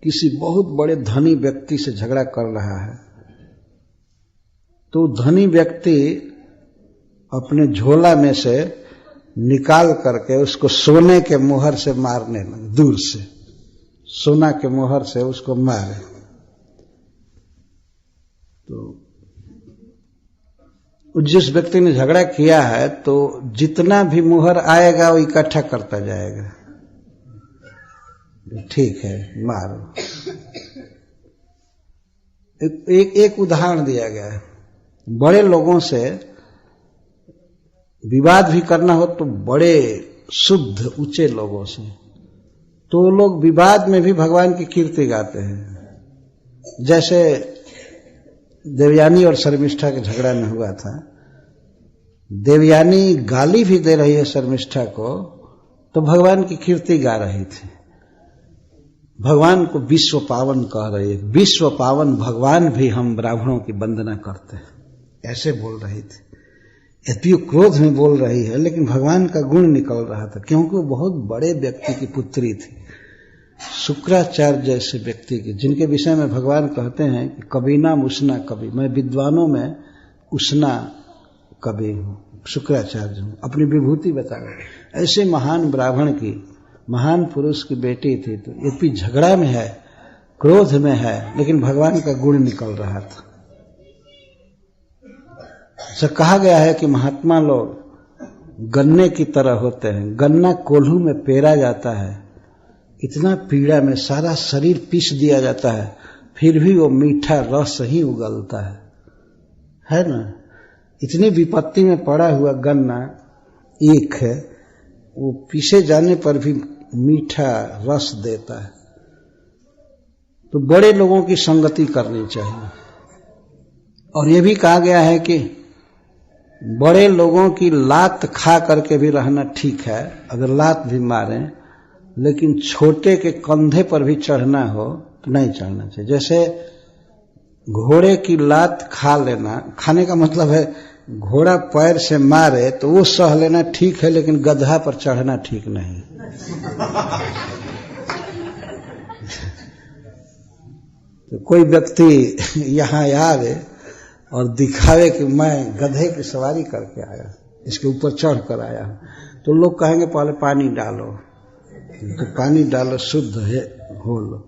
Speaker 1: किसी बहुत बड़े धनी व्यक्ति से झगड़ा कर रहा है, तो धनी व्यक्ति अपने झोला में से निकाल करके उसको सोने के मोहर से मारने लगे, दूर से सोना के मोहर से उसको मारे। तो जिस व्यक्ति ने झगड़ा किया है तो जितना भी मोहर आएगा वो इकट्ठा करता जाएगा, ठीक है मारो। एक उदाहरण दिया गया है। बड़े लोगों से विवाद भी करना हो तो बड़े शुद्ध ऊंचे लोगों से, तो लोग विवाद में भी भगवान की कीर्ति गाते हैं। जैसे देवयानी और शर्मिष्ठा के झगड़ा में हुआ था, देवयानी गाली भी दे रही है शर्मिष्ठा को, तो भगवान की कीर्ति गा रही थी, भगवान को विश्व पावन कह रही है। विश्व पावन भगवान भी हम ब्राह्मणों की वंदना करते हैं, ऐसे बोल रही थी। यद्यपि क्रोध में बोल रही है, लेकिन भगवान का गुण निकल रहा था, क्योंकि वो बहुत बड़े व्यक्ति की पुत्री थी, शुक्राचार्य जैसे व्यक्ति की, जिनके विषय में भगवान कहते हैं कि कभी नाम उष्णा कवि, मैं विद्वानों में उष्णा कवि हूँ, शुक्राचार्य हूँ, अपनी विभूति बता रहे। ऐसे महान ब्राह्मण की, महान पुरुष की बेटी थी, तो यद्यपि झगड़ा में है, क्रोध में है, लेकिन भगवान का गुण निकल रहा था। ऐसा कहा गया है कि महात्मा लोग गन्ने की तरह होते हैं। गन्ना कोल्हू में पेरा जाता है, इतना पीड़ा में सारा शरीर पीस दिया जाता है, फिर भी वो मीठा रस ही उगलता है। है ना। इतनी विपत्ति में पड़ा हुआ गन्ना एक है, वो पीसे जाने पर भी मीठा रस देता है। तो बड़े लोगों की संगति करनी चाहिए। और ये भी कहा गया है कि बड़े लोगों की लात खा करके भी रहना ठीक है, अगर लात भी मारें, लेकिन छोटे के कंधे पर भी चढ़ना हो तो नहीं चढ़ना चाहिए। जैसे घोड़े की लात खा लेना, खाने का मतलब है घोड़ा पैर से मारे तो वो सह लेना ठीक है, लेकिन गधा पर चढ़ना ठीक नहीं। तो कोई व्यक्ति यहाँ आवे और दिखावे कि मैं गधे की सवारी करके आया, इसके ऊपर चढ़ कर आया, तो लोग कहेंगे पहले पानी डालो, तो पानी डालो, शुद्ध है हो लो।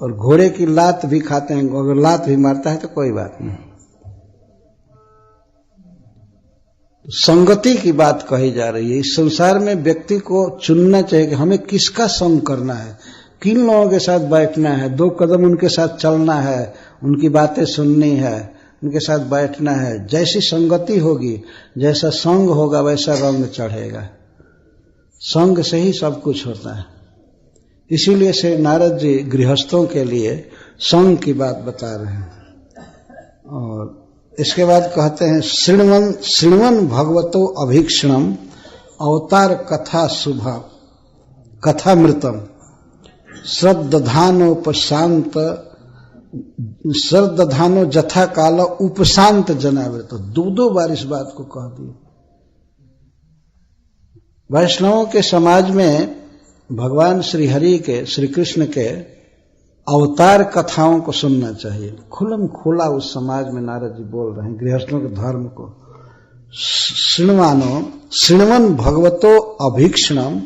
Speaker 1: और घोड़े की लात भी खाते हैं, अगर लात भी मारता है तो कोई बात नहीं। संगति की बात कही जा रही है। इस संसार में व्यक्ति को चुनना चाहिए कि हमें किसका संग करना है, किन लोगों के साथ बैठना है, 2 कदम उनके साथ चलना है, उनकी बातें सुननी है, उनके साथ बैठना है। जैसी संगति होगी, जैसा संग होगा, वैसा रंग चढ़ेगा। संग से ही सब कुछ होता है। इसीलिए से नारद जी गृहस्थों के लिए संग की बात बता रहे हैं। और इसके बाद कहते हैं श्रृण्वन् भगवतो अभीक्षणम अवतार कथा शुभा कथामृतम श्रद्धानो जथा काल उपशांत जनावृत। 2 बार इस बात को कह दिया। वैष्णवों के समाज में भगवान श्री हरि के, श्री कृष्ण के अवतार कथाओं को सुनना चाहिए। खुलम खुला उस समाज में नारद जी बोल रहे हैं गृहस्थों के धर्म को। श्रृण्वन् भगवतो अभीक्षणम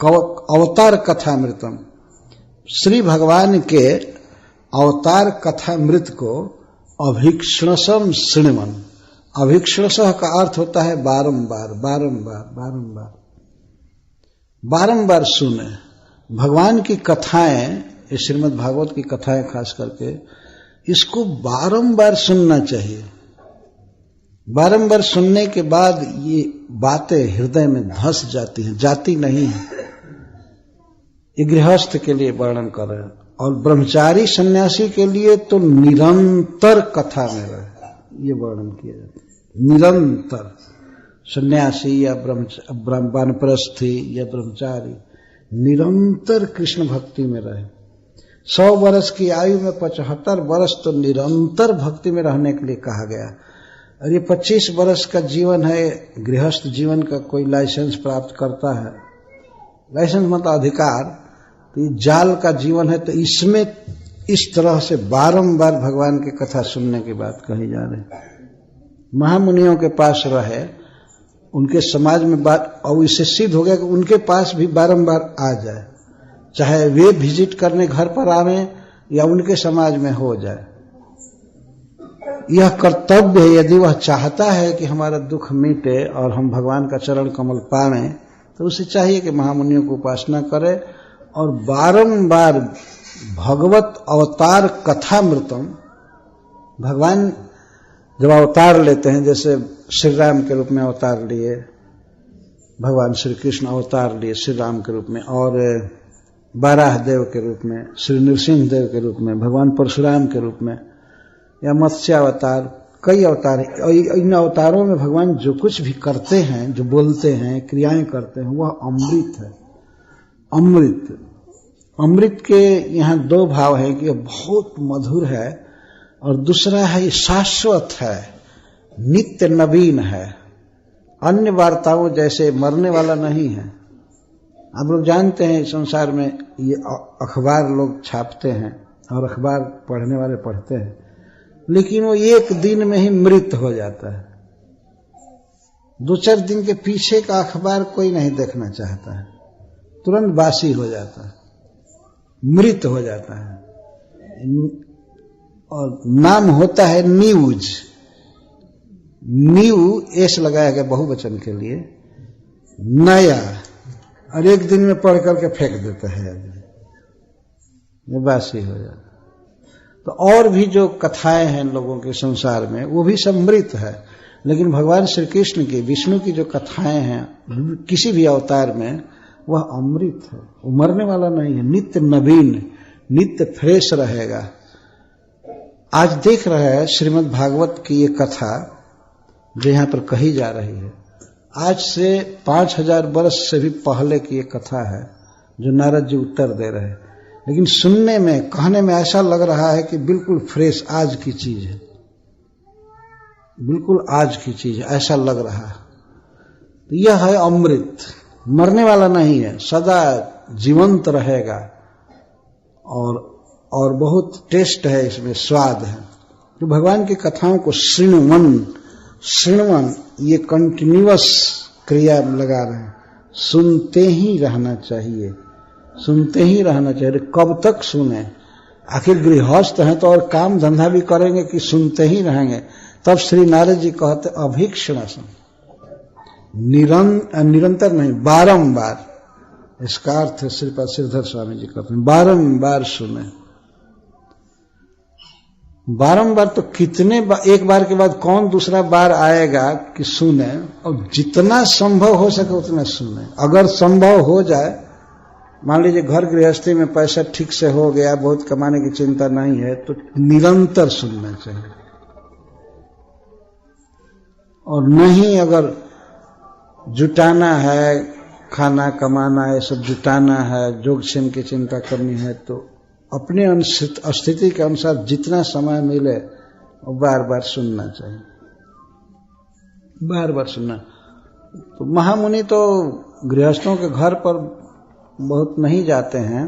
Speaker 1: अवतार कथामृतम। श्री भगवान के अवतार कथामृत को अभीक्षणसम श्रृण्वन्। अभीक्षणसः का अर्थ होता है बारंबार बारंबार बारंबार बारंबार सुने। भगवान की कथाएं, ये श्रीमद् भागवत की कथाएं खास करके, इसको बारंबार सुनना चाहिए। बारंबार सुनने के बाद ये बातें हृदय में धंस जाती हैं, जाती नहीं है। ये गृहस्थ के लिए वर्णन कर रहे हैं। और ब्रह्मचारी सन्यासी के लिए तो निरंतर कथा में रहे, ये वर्णन किया जाता है। निरंतर सन्यासी या वानप्रस्थी या ब्रह्मचारी निरंतर कृष्ण भक्ति में रहे। 100 वर्ष की आयु में 75 वर्ष तो निरंतर भक्ति में रहने के लिए कहा गया। और ये 25 वर्ष का जीवन है, गृहस्थ जीवन का कोई लाइसेंस प्राप्त करता है, लाइसेंस मतलब अधिकार, तो ये जाल का जीवन है। तो इसमें इस तरह से बारंबार भगवान की कथा सुनने की बात कही जा रही। महामुनियों के पास रहे, उनके समाज में बात, और इससे सिद्ध हो गया कि उनके पास भी बारंबार आ जाए, चाहे वे विजिट करने घर पर आवे या उनके समाज में हो जाए। यह कर्तव्य है। यदि वह चाहता है कि हमारा दुख मिटे और हम भगवान का चरण कमल पावें, तो उसे चाहिए कि महामुनियों को उपासना करे और बारंबार भगवत अवतार कथामृतम। भगवान जब अवतार लेते हैं, जैसे श्री राम के रूप में अवतार लिए, भगवान श्री कृष्ण अवतार लिए श्री राम के रूप में, और बाराह देव के रूप में, श्री नृसिंह देव के रूप में, भगवान परशुराम के रूप में, या मत्स्य अवतार, कई अवतार। इन अवतारों में भगवान जो कुछ भी करते हैं, जो बोलते हैं, क्रियाएं करते हैं, वह अमृत है। अमृत, अमृत के यहाँ 2 भाव है कि बहुत मधुर है और दूसरा है शाश्वत है, नित्य नवीन है। अन्य वार्ताओं जैसे मरने वाला नहीं है। आप लोग जानते हैं संसार में ये अखबार लोग छापते हैं और अखबार पढ़ने वाले पढ़ते हैं, लेकिन वो 1 दिन में ही मृत हो जाता है। 2-4 दिन के पीछे का अखबार कोई नहीं देखना चाहता है, तुरंत बासी हो जाता है, मृत हो जाता है। और नाम होता है न्यूज। न्यू एस लगाया गया बहुवचन के लिए, नया, और 1 दिन में पढ़ करके फेंक देता है, ये बासी हो जाता। तो और भी जो कथाएं हैं लोगों के संसार में वो भी सब मृत है, लेकिन भगवान श्री कृष्ण की, विष्णु की जो कथाएं हैं किसी भी अवतार में वह अमृत है, वो मरने वाला नहीं है, नित्य नवीन, नित्य फ्रेश रहेगा। आज देख रहे हैं श्रीमद् भागवत की ये कथा जो यहाँ पर कही जा रही है, आज से 5000 वर्ष से भी पहले की ये कथा है जो नारद जी उत्तर दे रहे हैं, लेकिन सुनने में, कहने में ऐसा लग रहा है कि बिल्कुल फ्रेश आज की चीज है, बिल्कुल आज की चीज है, ऐसा लग रहा है। तो यह है अमृत, मरने वाला नहीं है, सदा जीवंत रहेगा और बहुत टेस्ट है इसमें, स्वाद है। तो भगवान की कथाओं को श्रृणवन ये कंटिन्यूअस क्रिया लगा रहे हैं, सुनते ही रहना चाहिए, सुनते ही रहना चाहिए। कब तक सुने? आखिर गृहस्थ हैं तो और काम धंधा भी करेंगे कि सुनते ही रहेंगे? तब श्री नारद जी कहते अभीक्षणसम, निरंतर नहीं, बारंबार। इसका अर्थ श्रीपाद श्रीधर स्वामी जी कहते हैं बारंबार सुने। बारंबार तो कितने एक बार के बाद कौन दूसरा बार आएगा कि सुने, और जितना संभव हो सके उतना सुने। अगर संभव हो जाए, मान लीजिए घर गृहस्थी में पैसा ठीक से हो गया, बहुत कमाने की चिंता नहीं है, तो निरंतर सुनना चाहिए। और नहीं, अगर जुटाना है, खाना कमाना है, सब जुटाना है, जोगक्षेम की चिंता करनी है, तो अपने स्थिति के अनुसार जितना समय मिले बार बार सुनना चाहिए, बार बार सुनना। तो महामुनि तो गृहस्थों के घर पर बहुत नहीं जाते हैं,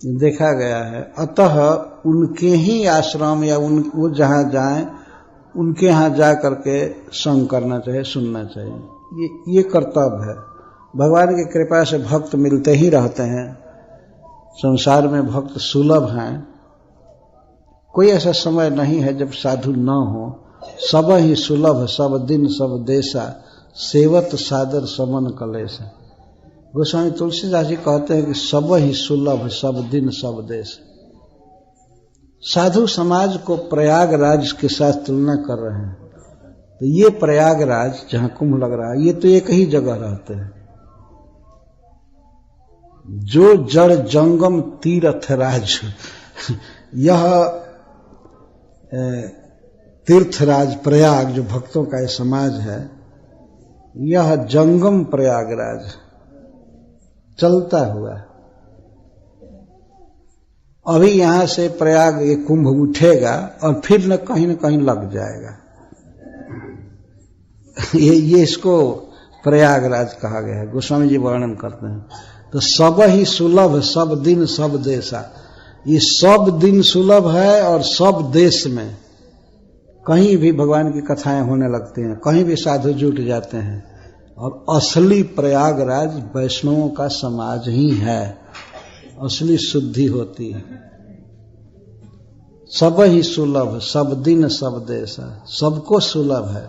Speaker 1: देखा गया है, अतः उनके ही आश्रम या वो जहां जाएं उनके यहां जा करके संग करना चाहिए, सुनना चाहिए। ये कर्तव्य है। भगवान की कृपा से भक्त मिलते ही रहते हैं, संसार में भक्त सुलभ हैं, कोई ऐसा समय नहीं है जब साधु न हो। सब ही सुलभ सब दिन सब देशा, सेवत सादर समन कलेसा। गोस्वामी तुलसीदास जी कहते हैं कि सब ही सुलभ सब दिन सब देश। साधु समाज को प्रयागराज के साथ तुलना कर रहे हैं, तो ये प्रयागराज जहां कुंभ लग रहा है, ये तो एक ही जगह रहते हैं। जो जड़ जंगम तीर्थराज, यह तीर्थराज प्रयाग जो भक्तों का ये समाज है, यह जंगम प्रयागराज चलता हुआ। अभी यहां से प्रयाग ये कुंभ उठेगा और फिर न कहीं लग जाएगा। ये इसको प्रयागराज कहा गया है, गोस्वामी जी वर्णन करते हैं। तो सब ही सुलभ सब दिन सब देशा, ये सब दिन सुलभ है और सब देश में कहीं भी भगवान की कथाएं होने लगती हैं, कहीं भी साधु जुट जाते हैं। और असली प्रयागराज वैष्णवों का समाज ही है, असली शुद्धि होती है। सब ही सुलभ सब दिन सब देशा, सबको सुलभ है।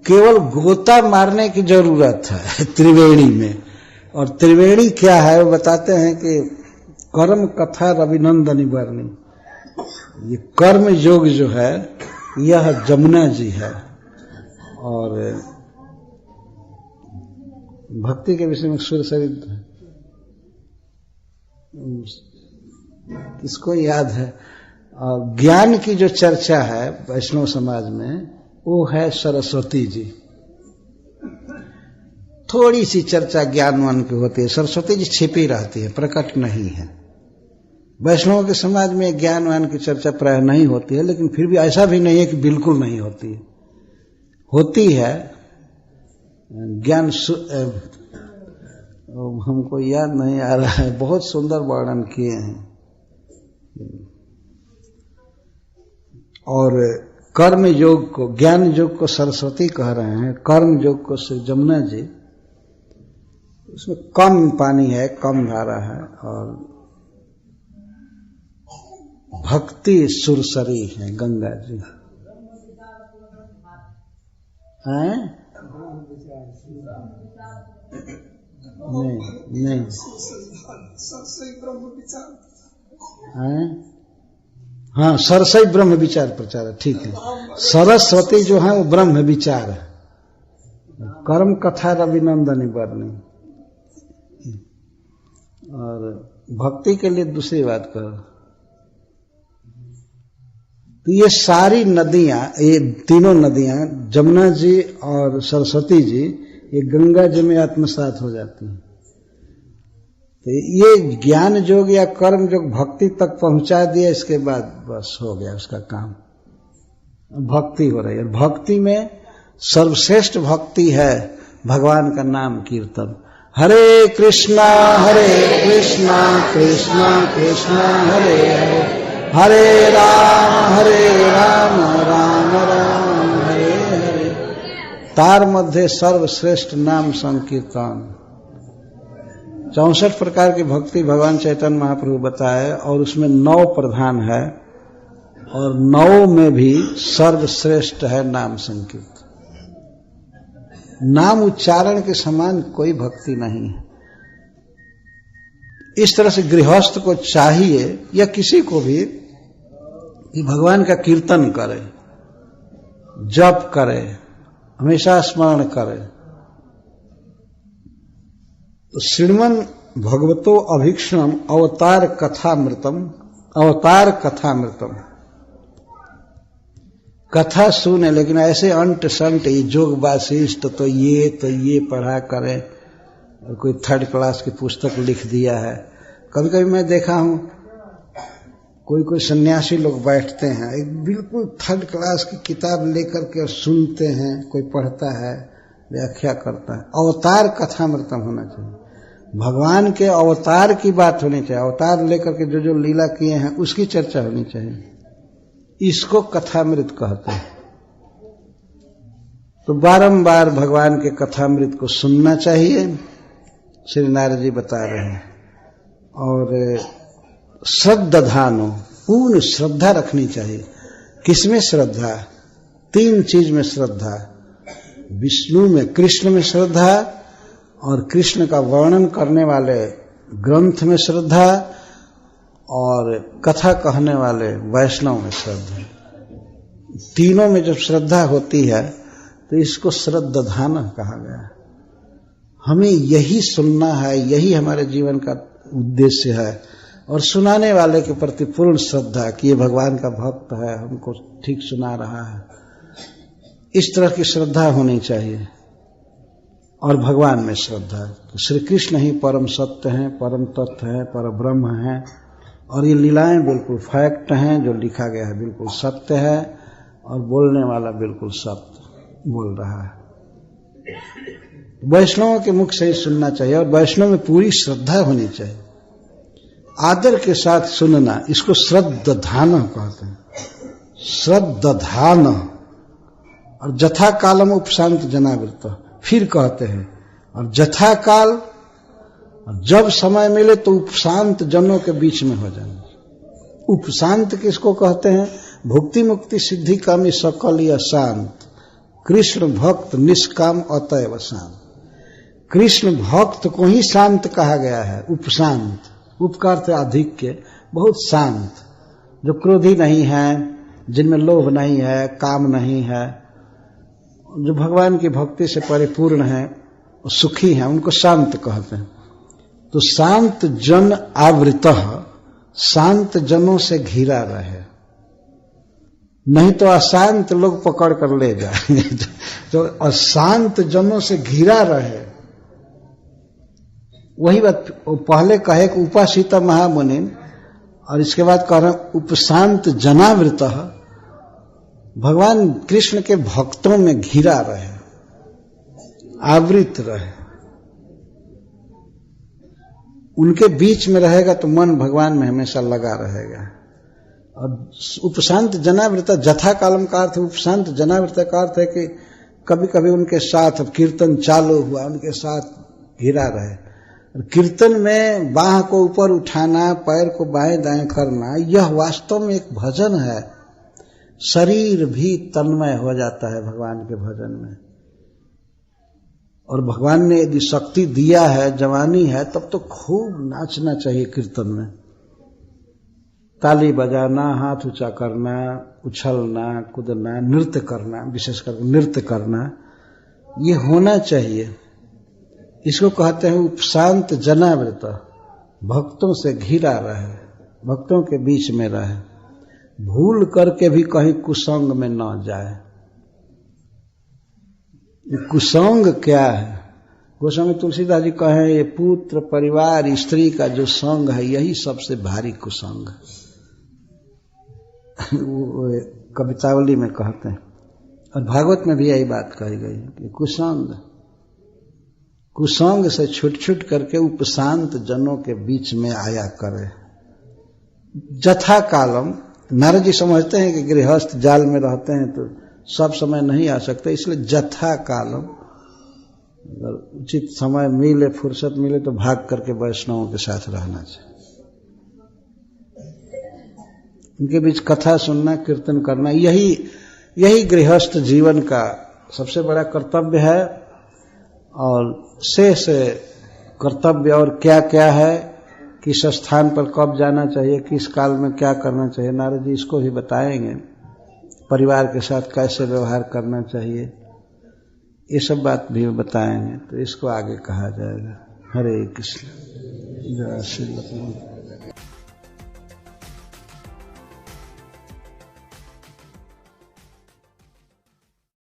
Speaker 1: केवल गोता मारने की जरूरत है त्रिवेणी में। और त्रिवेणी क्या है वो बताते हैं कि कर्म कथा रविनंदनी वर्णी, ये कर्म योग जो है यह जमुना जी है। और भक्ति के विषय में सुरसरित किसको याद है। और ज्ञान की जो चर्चा है वैष्णव समाज में वो है सरस्वती जी। थोड़ी सी चर्चा ज्ञानवान की होती है, सरस्वती जी छिपी रहती है, प्रकट नहीं है। वैष्णव के समाज में ज्ञानवान की चर्चा प्राय नहीं होती है, लेकिन फिर भी ऐसा भी नहीं है कि बिल्कुल नहीं होती है, होती है। ज्ञान हमको याद नहीं आ रहा है, बहुत सुंदर वर्णन किए हैं। और कर्म योग को, ज्ञान योग को सरस्वती कह रहे हैं, कर्म योग को श्री जमुना जी। उसमें कम पानी है, कम धारा है, और भक्ति सुरसरी है गंगा जी। हैं? नहीं, हाँ, सरसई ब्रह्म विचार प्रचार, ठीक है। सरस्वती जो है वो ब्रह्म विचार है। कर्म कथा रविनंदनी बरनी। और भक्ति के लिए दूसरी बात करो तो ये सारी नदियां, ये तीनों नदियां, जमुना जी और सरस्वती जी, ये गंगा जी में आत्मसात हो जाती हैं। तो ये ज्ञान योग या कर्म योग भक्ति तक पहुंचा दिया, इसके बाद बस हो गया उसका काम। भक्ति हो रही है। भक्ति में सर्वश्रेष्ठ भक्ति है भगवान का नाम कीर्तन। हरे कृष्णा कृष्णा कृष्णा हरे हरे, हरे राम राम राम हरे हरे। तार मध्य सर्वश्रेष्ठ नाम संकीर्तन। 64 प्रकार की भक्ति भगवान चैतन्य महाप्रभु बताए, और उसमें 9 प्रधान है, और 9 में भी सर्वश्रेष्ठ है नाम संकीर्तन। नाम उच्चारण के समान कोई भक्ति नहीं है। इस तरह से गृहस्थ को चाहिए, या किसी को भी, कि भगवान का कीर्तन करे, जप करे, हमेशा स्मरण करे। तो श्रीमन भगवतो अभीक्षणम अवतार कथामृतम, अवतार कथामृतम। कथा सुने, लेकिन ऐसे अंट संट, ये जोग वासिष्ठ तो ये पढ़ा करे, और कोई 3rd क्लास की पुस्तक लिख दिया है। कभी कभी मैं देखा हूं कोई सन्यासी लोग बैठते हैं, एक बिल्कुल 3rd क्लास की किताब लेकर के और सुनते हैं, कोई पढ़ता है, व्याख्या करता है। अवतार कथामृतम होना चाहिए। भगवान के अवतार की बात होनी चाहिए। अवतार लेकर के जो लीला किए हैं उसकी चर्चा होनी चाहिए। इसको कथामृत कहते हैं। तो बारंबार भगवान के कथामृत को सुनना चाहिए, श्री नारद जी बता रहे हैं। और श्रद्धानो, पूर्ण श्रद्धा रखनी चाहिए। किसमें श्रद्धा? 3 चीज में श्रद्धा। विष्णु में, कृष्ण में श्रद्धा, और कृष्ण का वर्णन करने वाले ग्रंथ में श्रद्धा, और कथा कहने वाले वैष्णव में श्रद्धा। तीनों में जब श्रद्धा होती है तो इसको श्रद्धाधान कहा गया। हमें यही सुनना है, यही हमारे जीवन का उद्देश्य है। और सुनाने वाले के प्रति पूर्ण श्रद्धा कि ये भगवान का भक्त है, हमको ठीक सुना रहा है, इस तरह की श्रद्धा होनी चाहिए। और भगवान में श्रद्धा, तो श्री कृष्ण ही परम सत्य हैं, परम तत्व है, पर ब्रह्म है, और ये लीलाएं बिल्कुल फैक्ट हैं, जो लिखा गया है बिल्कुल सत्य है, और बोलने वाला बिल्कुल सत्य बोल रहा है। वैष्णवों के मुख से ही सुनना चाहिए, और वैष्णव में पूरी श्रद्धा होनी चाहिए, आदर के साथ सुनना। इसको श्रद्धाधान कहते हैं, श्रद्धाधान। और जथा कालम उपशांत जनावृत, फिर कहते हैं, और जथा काल, जब समय मिले तो उपशांत जनों के बीच में हो जाना। उपशांत किसको कहते हैं? भुक्ति मुक्ति सिद्धि कामी सकल या शांत, कृष्ण भक्त निष्काम अतएव शांत। कृष्ण भक्त को ही शांत कहा गया है। उपशांत, उपकार से अधिक के, बहुत शांत, जो क्रोधी नहीं है, जिनमें लोभ नहीं है, काम नहीं है, जो भगवान की भक्ति से परिपूर्ण है, सुखी है, उनको शांत कहते हैं। तो शांत जन आवृतः, शांत जनों से घिरा रहे, नहीं तो अशांत लोग पकड़ कर ले जाएंगे। तो अशांत जनों से घिरा रहे। वही बात पहले कहे कि उपासिता महामुनि, और इसके बाद कह रहे उपशांत जनावृतः, भगवान कृष्ण के भक्तों में घिरा रहे, आवृत रहे। उनके बीच में रहेगा तो मन भगवान में हमेशा लगा रहेगा। और उपशांत जनावृत, जथा कालम का अर्थ, उपशांत जनावृत का अर्थ है कि कभी कभी उनके साथ कीर्तन चालू हुआ, उनके साथ घिरा रहे। कीर्तन में बाह को ऊपर उठाना, पैर को बाएं दाएं करना, यह वास्तव में एक भजन है। शरीर भी तन्मय हो जाता है भगवान के भजन में। और भगवान ने यदि शक्ति दिया है, जवानी है, तब तो खूब नाचना चाहिए कीर्तन में। ताली बजाना, हाथ ऊंचा करना, उछलना, कूदना, नृत्य करना, विशेषकर नृत्य करना, ये होना चाहिए। इसको कहते हैं उपशांत जनावृत, भक्तों से घिरा रहे, भक्तों के बीच में रहे, भूल करके भी कहीं कुसंग में न जाए। ये कुसंग क्या है? गोस्वामी तुलसीदास जी कहे ये पुत्र, परिवार, स्त्री का जो संग है यही सबसे भारी कुसंग है। वो कवितावली में कहते हैं, और भागवत में भी यही बात कही गई कि कुसंग से छुट छुट करके उपशांत जनों के बीच में आया करे। जथा कालम, नारद जी समझते हैं कि गृहस्थ जाल में रहते हैं तो सब समय नहीं आ सकते, इसलिए जथा कालम, अगर उचित समय मिले, फुर्सत मिले तो भाग करके वैष्णवों के साथ रहना चाहिए। उनके बीच कथा सुनना, कीर्तन करना, यही गृहस्थ जीवन का सबसे बड़ा कर्तव्य है। और शेष कर्तव्य और क्या क्या है, किस स्थान पर कब जाना चाहिए, किस काल में क्या करना चाहिए, नारद जी इसको भी बताएंगे। परिवार के साथ कैसे व्यवहार करना चाहिए, ये सब बात भी बताएंगे। तो इसको आगे कहा जाएगा। हरे कृष्ण। जय श्री कृष्ण।